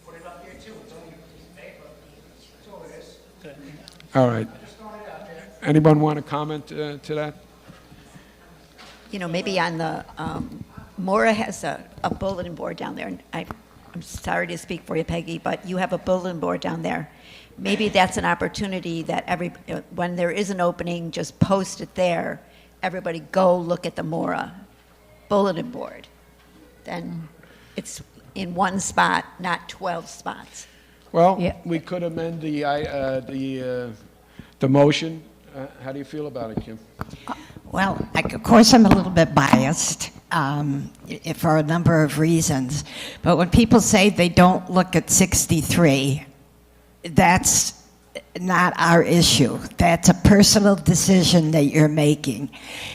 put it up there, too. It's only a piece of paper. That's all it is. all right. Anyone want to comment to that? Maybe on the, Mora has a bulletin board down there, and I'm sorry to speak for you, Peggy, but you have a bulletin board down there. Maybe that's an opportunity that when there is an opening, just post it there. Everybody go look at the Mora bulletin board. Then it's in one spot, not 12 spots. Well, Yeah. we could amend the motion. How do you feel about it, Kim? Well, of course, I'm a little bit biased for a number of reasons. But when people say they don't look at 63, that's not our issue. That's a personal decision that you're making.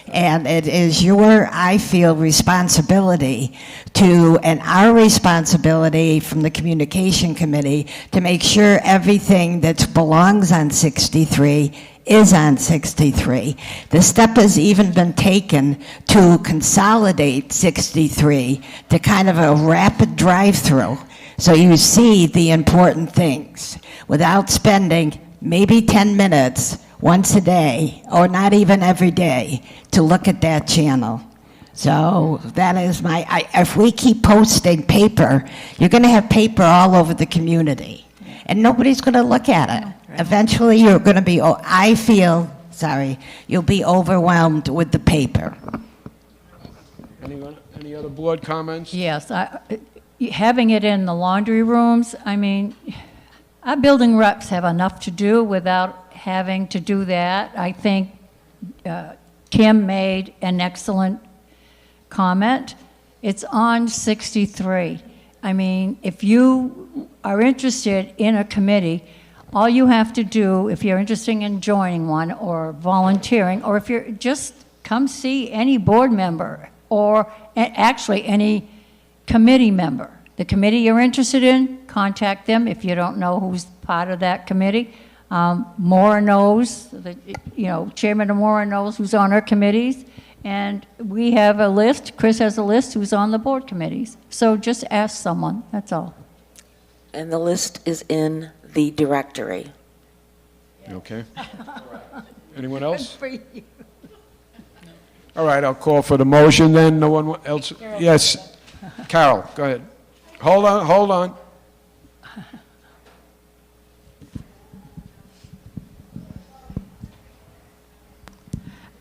And it is your, I feel, responsibility and our responsibility from the Communication Committee to make sure everything that belongs on 63 is on 63. The step has even been taken to consolidate 63 to kind of a rapid drive-through. So you see the important things without spending maybe 10 minutes once a day, or not even every day, to look at that channel. So that is if we keep posting paper, you're going to have paper all over the community, and nobody's going to look at it. Eventually, you're going to be, you'll be overwhelmed with the paper. Anyone? Any other board comments? Yes, having it in the laundry rooms, our building reps have enough to do without having to do that. I think Kim made an excellent comment. It's on 63. If you are interested in a committee, all you have to do, if you're interested in joining one or volunteering, or if you're just come see any board member or actually any committee member. The committee you're interested in, contact them if you don't know who's part of that committee. Maura knows, Chairman of Maura knows who's on our committees. And we have a list, Chris has a list who's on the board committees. So just ask someone, that's all. And the list is in the directory. Okay. Anyone else? All right, I'll call for the motion then. No one else? Yes. Carol, go ahead. Hold on.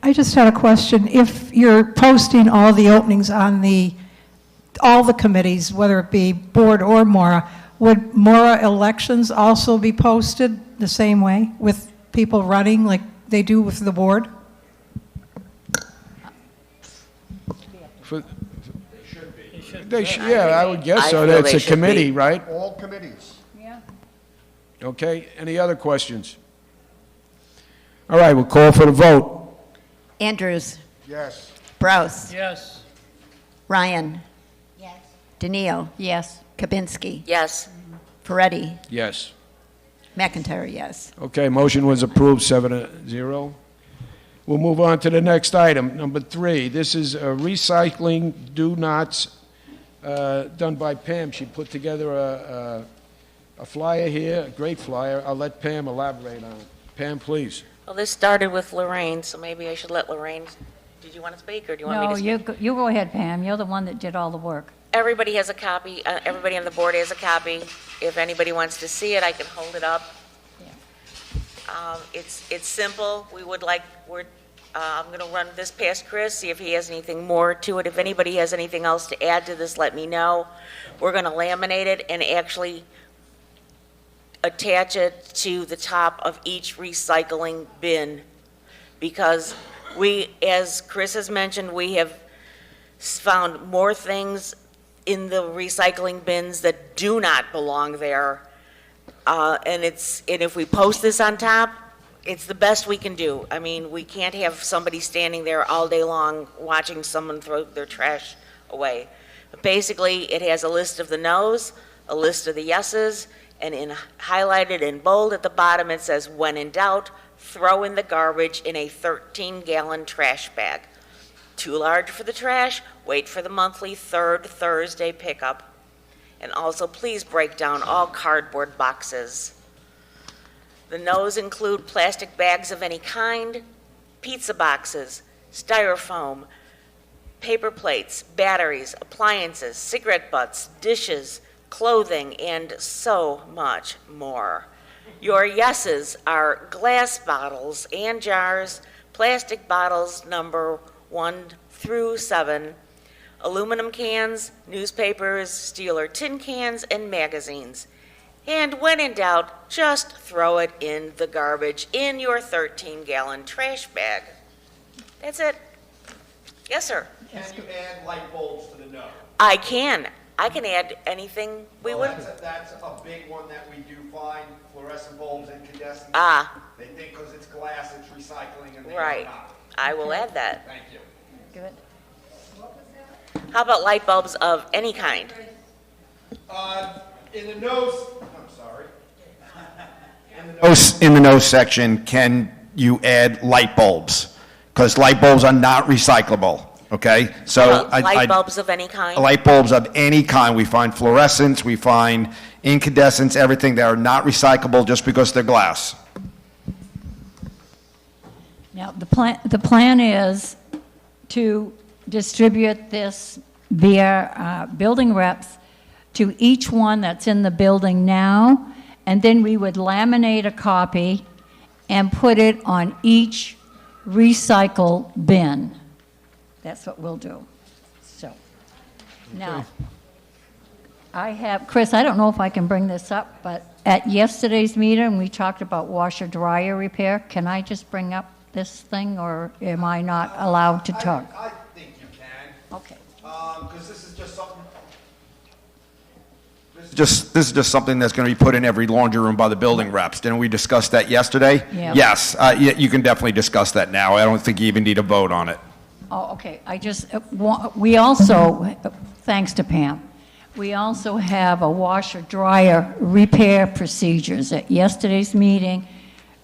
I just had a question. If you're posting all the openings on all the committees, whether it be board or Mora, would Mora elections also be posted the same way with people running like they do with the board? I would guess so. I feel That's they a should committee, be. right? All committees. Yeah. Okay, any other questions? All right, we'll call for the vote. Andrews. Yes. Brous. Yes. Ryan. Yes. Daniil. Yes. Kabinski. Yes. Ferretti. Yes. McIntyre, yes. Okay, motion was approved, 7-0. We'll move on to the next item, number 3. This is recycling do-nots done by Pam. She put together a flyer here, a great flyer. I'll let Pam elaborate on it. Pam, please. Well, this started with Lorraine, so maybe I should let Lorraine, did you want to speak, or do you want me to speak? No, you go ahead, Pam. You're the one that did all the work. Everybody has a copy, everybody on the board has a copy. If anybody wants to see it, I can hold it up. It's simple. I'm going to run this past Chris, see if he has anything more to it. If anybody has anything else to add to this, let me know. We're going to laminate it and actually attach it to the top of each recycling bin, because as Chris has mentioned, we have found more things in the recycling bins that do not belong there. And if we post this on top, it's the best we can do. I mean, we can't have somebody standing there all day long watching someone throw their trash away. But basically, it has a list of the no's, a list of the yeses, and highlighted in bold at the bottom, it says, when in doubt, throw in the garbage in a 13-gallon trash bag. Too large for the trash, wait for the monthly third Thursday pickup. And also, please break down all cardboard boxes. The no's include plastic bags of any kind, pizza boxes, styrofoam, paper plates, batteries, appliances, cigarette butts, dishes, clothing, and so much more. Your yeses are glass bottles and jars, plastic bottles number 1 through 7, aluminum cans, newspapers, steel or tin cans, and magazines. And when in doubt, just throw it in the garbage in your 13-gallon trash bag. That's it. Yes, sir. Can you add light bulbs to the no? I can add anything we would. That's a big one that we do find, fluorescent bulbs, incandescent. They think because it's glass, it's recycling, and they are not. I will add that. Thank you. Good. How about light bulbs of any kind? In the no's, I'm sorry. In the no section, can you add light bulbs? Because light bulbs are not recyclable. Okay, so light bulbs of any kind. Light bulbs of any kind. We find fluorescents, we find incandescents, everything that are not recyclable just because they're glass. Now, the plan is to distribute this via building reps to each one that's in the building now, and then we would laminate a copy and put it on each recycle bin. That's what we'll do. So, now, Chris, I don't know if I can bring this up, but at yesterday's meeting, we talked about washer-dryer repair. Can I just bring up this thing, or am I not allowed to talk? I think you can. Okay. Because this is just something. This is just something that's going to be put in every laundry room by the building reps. Didn't we discuss that yesterday? Yeah. Yes, you can definitely discuss that now. I don't think you even need a vote on it. Oh, okay. We also, thanks to Pam, we also have a washer-dryer repair procedures. At yesterday's meeting,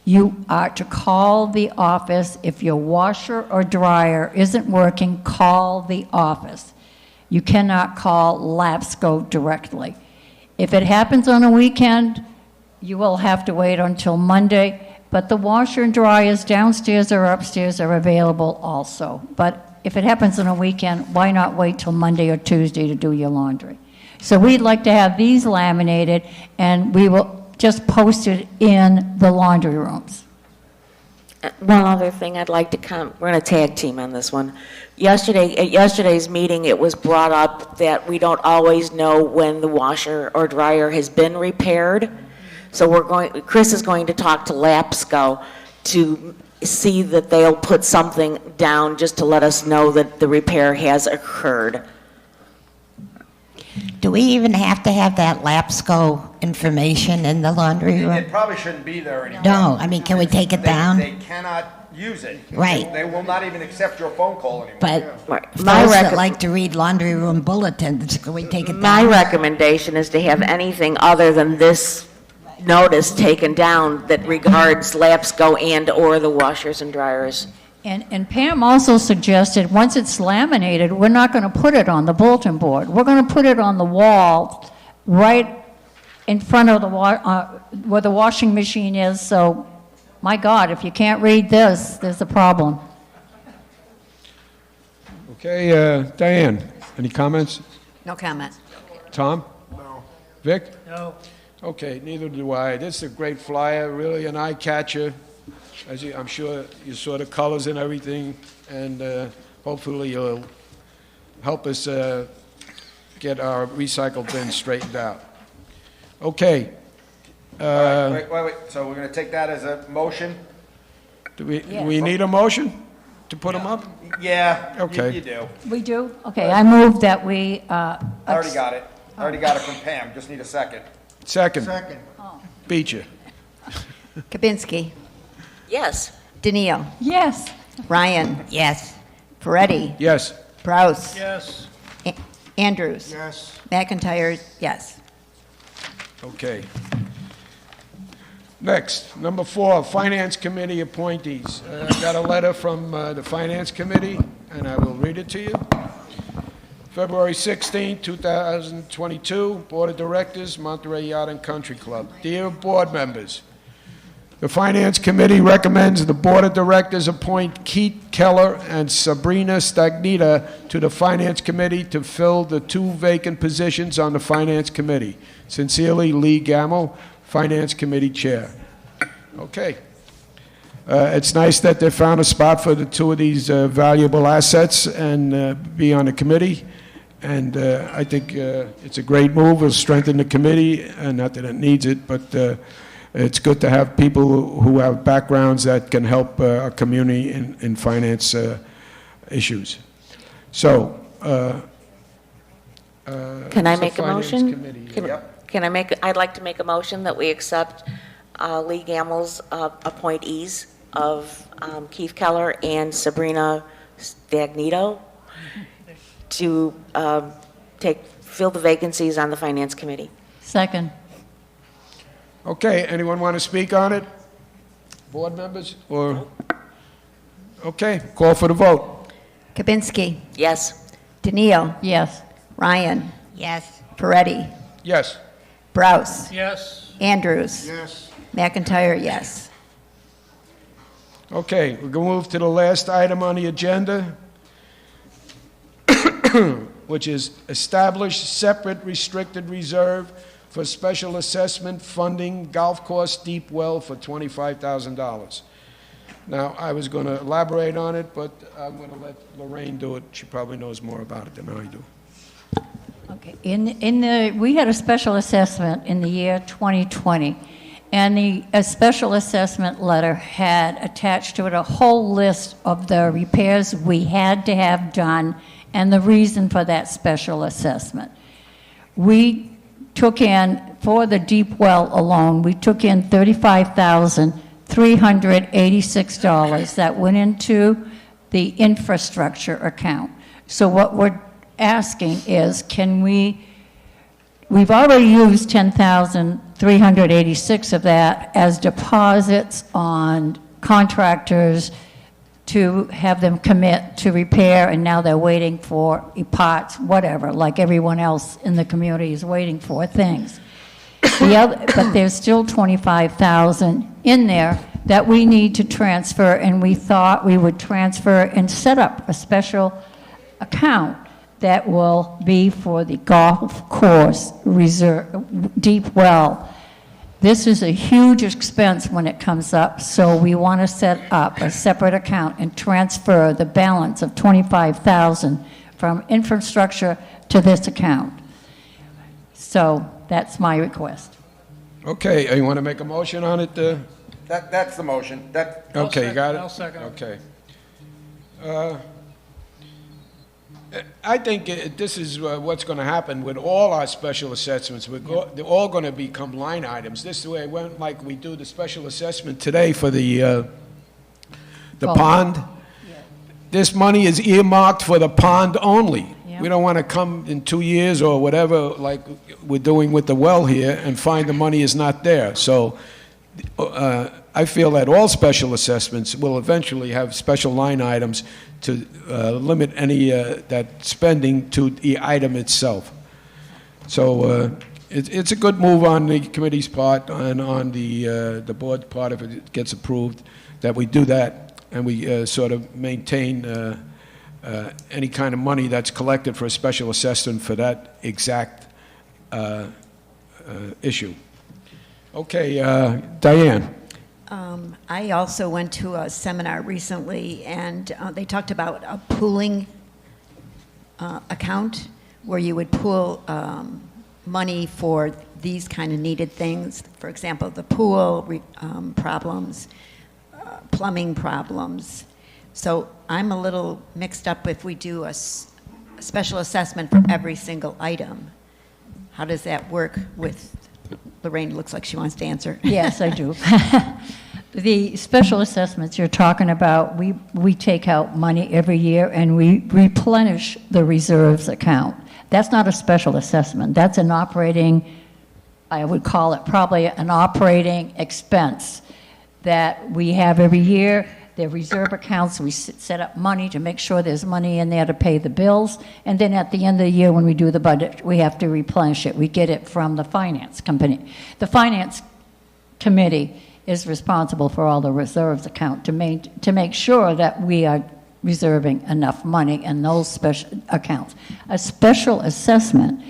you are to call the office. If your washer or dryer isn't working, call the office. You cannot call LAPSCO directly. If it happens on a weekend, you will have to wait until Monday, but the washer and dryers downstairs or upstairs are available also. But if it happens on a weekend, why not wait till Monday or Tuesday to do your laundry? So we'd like to have these laminated, and we will just post it in the laundry rooms. One other thing I'd like to we're going to tag team on this one. At yesterday's meeting, it was brought up that we don't always know when the washer or dryer has been repaired. So Chris is going to talk to LAPSCO to see that they'll put something down just to let us know that the repair has occurred. Do we even have to have that LAPSCO information in the laundry room? It probably shouldn't be there anymore. No, I mean, can we take it down? They cannot use it. Right. They will not even accept your phone call anymore. But those that like to read laundry room bulletins, can we take it down? My recommendation is to have anything other than this notice taken down that regards LAPSCO and or the washers and dryers. And Pam also suggested, once it's laminated, we're not going to put it on the bulletin board. We're going to put it on the wall right in front of the where the washing machine is. So, my God, if you can't read this, there's a problem. Okay, Diane, any comments? No comment. Tom? No. Vic? No. Okay, neither do I. This is a great flyer, really an eye catcher. I'm sure you saw the colors and everything, and hopefully you'll help us get our recycle bin straightened out. Okay. All right, wait. So we're going to take that as a motion? Do we need a motion to put them up? Yeah, Okay. you do. We do? Okay, I move that we, I already got it. I already got it from Pam. Just need a second. Second. Second. Beat you. Kabinski. Yes. Daniil. yes. Ryan. Yes. Peretti. Yes. Brous. Yes. Andrews. Yes. McIntyre, yes. Okay. Next, number 4, Finance Committee appointees. I got a letter from the Finance Committee, and I will read it to you. February 16, 2022, Board of Directors, Monterey Yacht and Country Club. Dear board members, the Finance Committee recommends the Board of Directors appoint Keith Keller and Sabrina Stagnita to the Finance Committee to fill the 2 vacant positions on the Finance Committee. Sincerely, Lee Gamble, Finance Committee Chair. Okay. It's nice that they found a spot for the 2 of these valuable assets and be on the committee. And I think it's a great move. It'll strengthen the committee, not that it needs it, but it's good to have people who have backgrounds that can help our community in finance issues. So, Can I it's make a Finance motion? Committee. I'd like to make a motion that we accept Lee Gamble's appointees of Keith Keller and Sabrina Stagnito to fill the vacancies on the Finance Committee. Second. Okay, anyone want to speak on it? Board members? Or okay, call for the vote. Kabinski. Yes. Daniil. Yes. Ryan. Yes. Peretti. Yes. Brous. Yes. Andrews. Yes. McIntyre, yes. Okay, we're going to move to the last item on the agenda, which is establish separate restricted reserve for special assessment funding golf course deep well for $25,000. Now, I was going to elaborate on it, but I'm going to let Lorraine do it. She probably knows more about it than I do. Okay. We had a special assessment in the year 2020, and a special assessment letter had attached to it a whole list of the repairs we had to have done and the reason for that special assessment. We took in, for the deep well alone, we took in $35,386 that went into the infrastructure account. So what we're asking is, we've already used $10,386 of that as deposits on contractors to have them commit to repair, and now they're waiting for parts, whatever, like everyone else in the community is waiting for things. But there's still $25,000 in there that we need to transfer, and we thought we would transfer and set up a special account that will be for the golf course reserve, deep well. This is a huge expense when it comes up, so we want to set up a separate account and transfer the balance of $25,000 from infrastructure to this account. So that's my request. Okay, you want to make a motion on it? That's the motion. Okay, you got it? I'll second it. Okay. I think this is what's going to happen with all our special assessments. They're all going to become line items. This is the way it went, like we do the special assessment today for the pond. This money is earmarked for the pond only. Yeah. We don't want to come in 2 years or whatever, like we're doing with the well here, and find the money is not there. So I feel that all special assessments will eventually have special line items to limit any that spending to the item itself. So it's a good move on the committee's part and on the board part if it gets approved, that we do that and we sort of maintain any kind of money that's collected for a special assessment for that exact issue. Okay, Diane. I also went to a seminar recently, and they talked about a pooling account where you would pool money for these kind of needed things. For example, the pool problems, plumbing problems. So I'm a little mixed up if we do a special assessment for every single item. How does that work with, Lorraine looks like she wants to answer. Yes, I do. The special assessments you're talking about, we take out money every year and we replenish the reserves account. That's not a special assessment. That's an operating, I would call it probably an operating expense that we have every year. They're reserve accounts. We set up money to make sure there's money in there to pay the bills. And then at the end of the year, when we do the budget, we have to replenish it. We get it from the finance company. The finance committee is responsible for all the reserves account to make sure that we are reserving enough money in those special accounts. A special assessment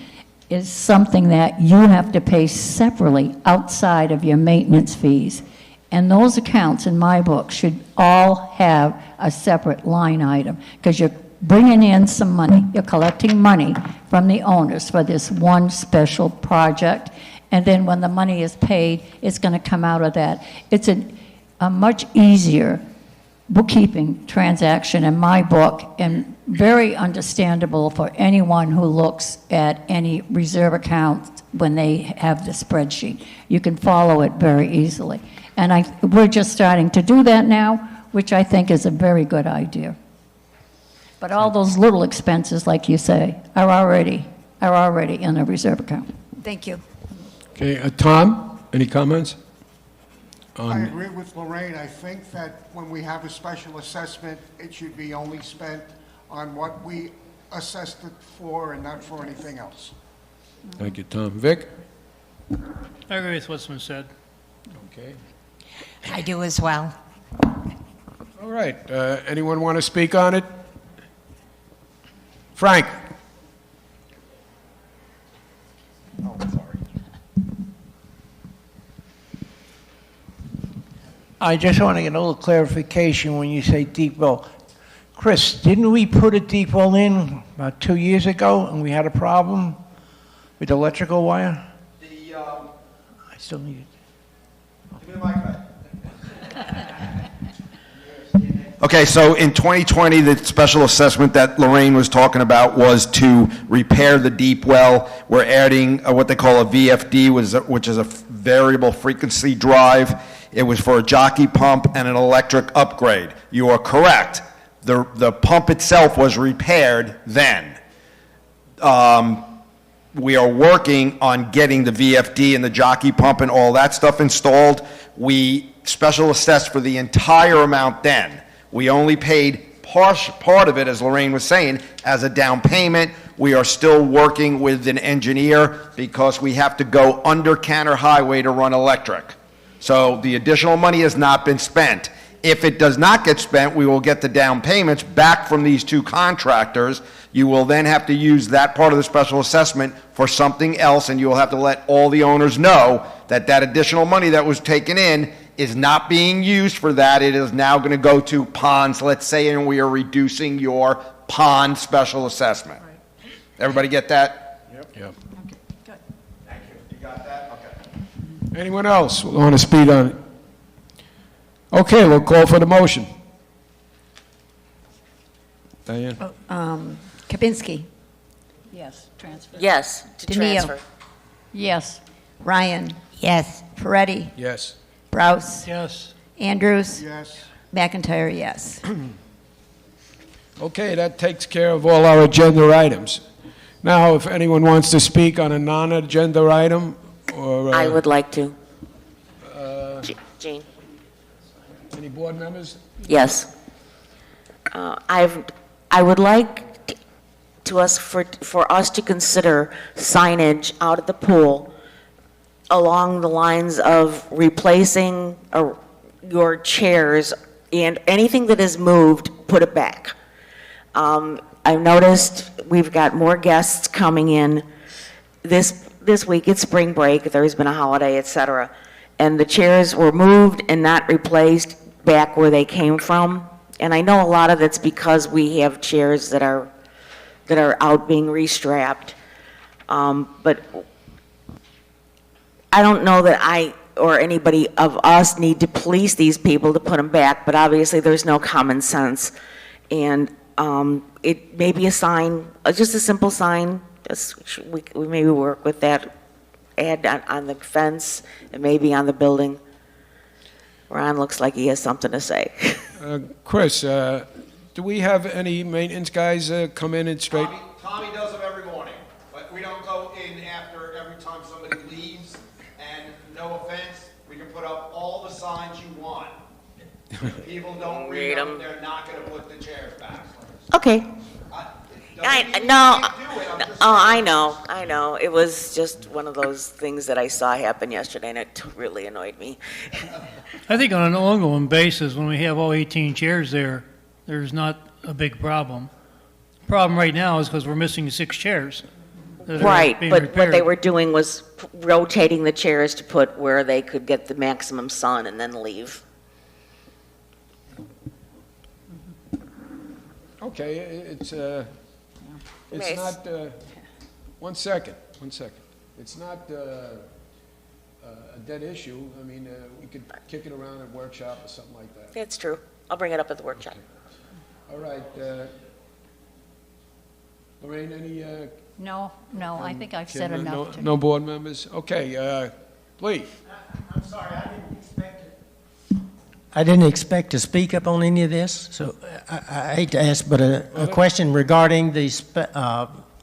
is something that you have to pay separately outside of your maintenance fees. And those accounts in my book should all have a separate line item, because you're bringing in some money, you're collecting money from the owners for this one special project, and then when the money is paid, it's going to come out of that. It's a much easier bookkeeping transaction in my book, and very understandable for anyone who looks at any reserve account when they have the spreadsheet. You can follow it very easily. And we're just starting to do that now, which I think is a very good idea. But all those little expenses, like you say, are already in a reserve account. Thank you. Okay, Tom, any comments? I agree with Lorraine. I think that when we have a special assessment, it should be only spent on what we assessed it for and not for anything else. Thank you, Tom. Vic? I agree with what's been said. Okay. I do as well. All right. Anyone want to speak on it? Frank? Oh, sorry. I just want to get a little clarification when you say deep well. Chris, didn't we put a deep well in about 2 years ago and we had a problem with electrical wire? I still need it. Give me the mic back. Okay, so in 2020, the special assessment that Lorraine was talking about was to repair the deep well. We're adding what they call a VFD, which is a variable frequency drive. It was for a jockey pump and an electric upgrade. You are correct. The pump itself was repaired then. We are working on getting the VFD and the jockey pump and all that stuff installed. We special assessed for the entire amount then. We only paid part of it, as Lorraine was saying, as a down payment. We are still working with an engineer because we have to go under Canner Highway to run electric. So the additional money has not been spent. If it does not get spent, we will get the down payments back from these two contractors. You will then have to use that part of the special assessment for something else, and you will have to let all the owners know that that additional money that was taken in is not being used for that. It is now going to go to ponds, let's say, and we are reducing your pond special assessment. Right. Everybody get that? Yep. Okay, good. Thank you. You got that? Okay. Anyone else want to speak on it? Okay, we'll call for the motion. Diane? Kabinski. Yes, transfer. Yes, to DeNeo. transfer. Yes. Ryan. Yes. Peretti. Yes. Brous. Yes. Andrews. Yes. McIntyre, yes. Okay, that takes care of all our agenda items. Now, if anyone wants to speak on a non-agenda item, or... I would like to. Jean? Any board members? Yes. I would like for us to consider signage out at the pool along the lines of replacing your chairs and anything that is moved, put it back. I've noticed we've got more guests coming in this week. It's spring break, there's been a holiday, et cetera. And the chairs were moved and not replaced back where they came from. And I know a lot of it's because we have chairs that are out being restrapped. But I don't know that I or anybody of us need to police these people to put them back, but obviously there's no common sense. And it may be a sign, just a simple sign. We maybe work with that ad on the fence and maybe on the building. Ron looks like he has something to say. Chris, do we have any maintenance guys come in and straighten? Tommy does them every morning, but we don't go in after every time somebody leaves. And no offense, we can put up all the signs you want. If people don't read them, they're not going to put the chairs back. Okay. I know. It was just one of those things that I saw happen yesterday, and it really annoyed me. I think on an ongoing basis, when we have all 18 chairs there, there's not a big problem. The problem right now is because we're missing 6 chairs. Right, but what they were doing was rotating the chairs to put where they could get the maximum sun and then leave. Okay, it's not, one second. It's not a dead issue. I mean, we could kick it around at workshop or something like that. That's true. I'll bring it up at the workshop. Okay. All right. Lorraine, any? No, I think I've said enough. No board members? Okay, Lee. I'm sorry, I didn't expect to speak up on any of this, so I hate to ask, but a question regarding the,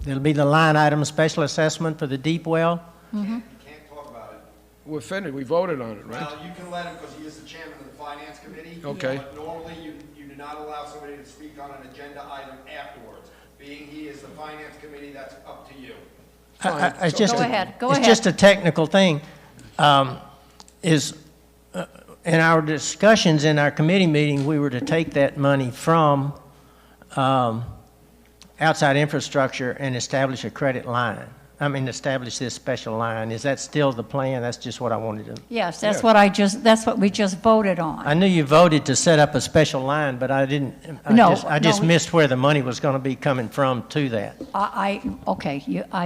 there'll be the line item special assessment for the deep well. Mm-hmm. You can't talk about it. We're finished. We voted on it, right? Well, you can let him because he is the chairman of the finance committee. Okay. But normally, you do not allow somebody to speak on an agenda item afterwards. Being he is the finance committee, that's up to you. It's just Go ahead. It's just a technical thing. In our discussions in our committee meeting, we were to take that money from outside infrastructure and establish a credit line. Establish this special line. Is that still the plan? That's just what I wanted to. Yes, that's what we just voted on. I knew you voted to set up a special line, but I didn't. I just missed where the money was going to be coming from to that. I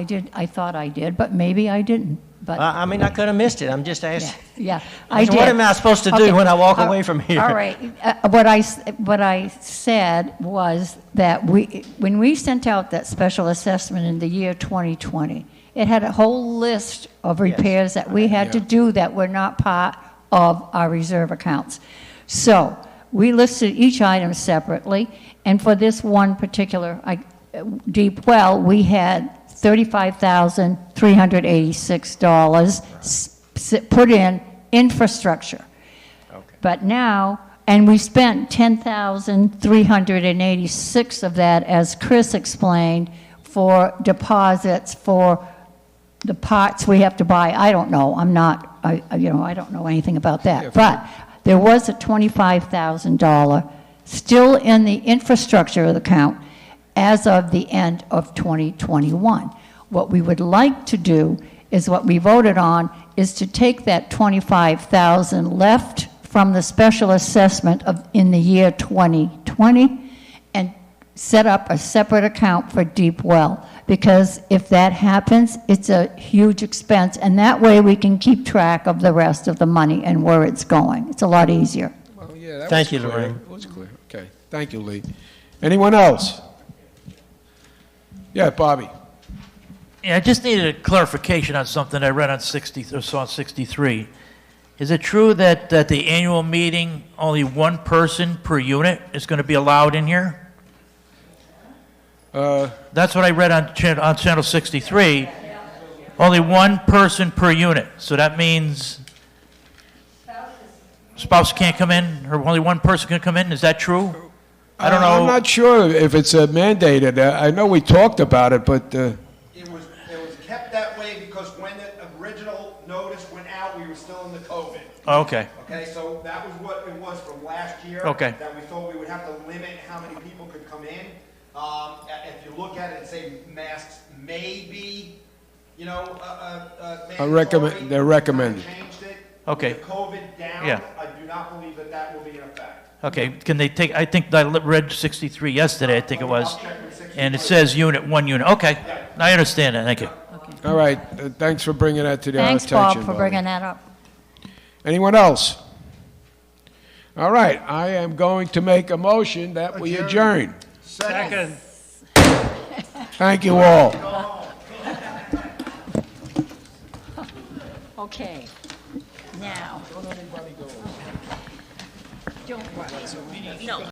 did. I thought I did, but maybe I didn't. But I could have missed it. I'm just asking. Yeah, I did. What am I supposed to do when I walk away from here? All right. What I said was that when we sent out that special assessment in the year 2020, it had a whole list of repairs that we had to do that were not part of our reserve accounts. So we listed each item separately, and for this one particular deep well, we had $35,386 put in infrastructure. Okay. But now, and we spent $10,386 of that, as Chris explained, for deposits for the parts we have to buy. I don't know. I don't know anything about that. Yeah, but there was a $25,000 still in the infrastructure account as of the end of 2021. What we would like to do is what we voted on is to take that $25,000 left from the special assessment in the year 2020 and set up a separate account for deep well. Because if that happens, it's a huge expense, and that way we can keep track of the rest of the money and where it's going. It's a lot easier. Well, yeah, Thank you, Lorraine. It was clear. Okay. Thank you, Lee. Anyone else? Yeah, Bobby. Yeah, I just needed a clarification on something I read on 63. Is it true that at the annual meeting, only one person per unit is going to be allowed in here? That's what I read on channel 63. Only one person per unit. So that means spouse can't come in, or only one person can come in. Is that true? I don't know. I'm not sure if it's mandated. I know we talked about it, but... It was kept that way because when the original notice went out, we were still in the COVID. Okay. Okay, so that was what it was from last year. Okay. That we thought we would have to limit how many people could come in. If you look at it and say masks may be, They're recommended. changed it. Okay. With COVID down, Yeah. I do not believe that that will be in effect. Okay, can they take, I think I read 63 yesterday, I think it was, and it says one unit. Okay, I understand that, thank you. All right, thanks for bringing that to our attention. Thanks, Bob, for Bobby. bringing that up. Anyone else? All right, I am going to make a motion that we adjourn. Second. Thank you all. Okay, now. Don't worry. No.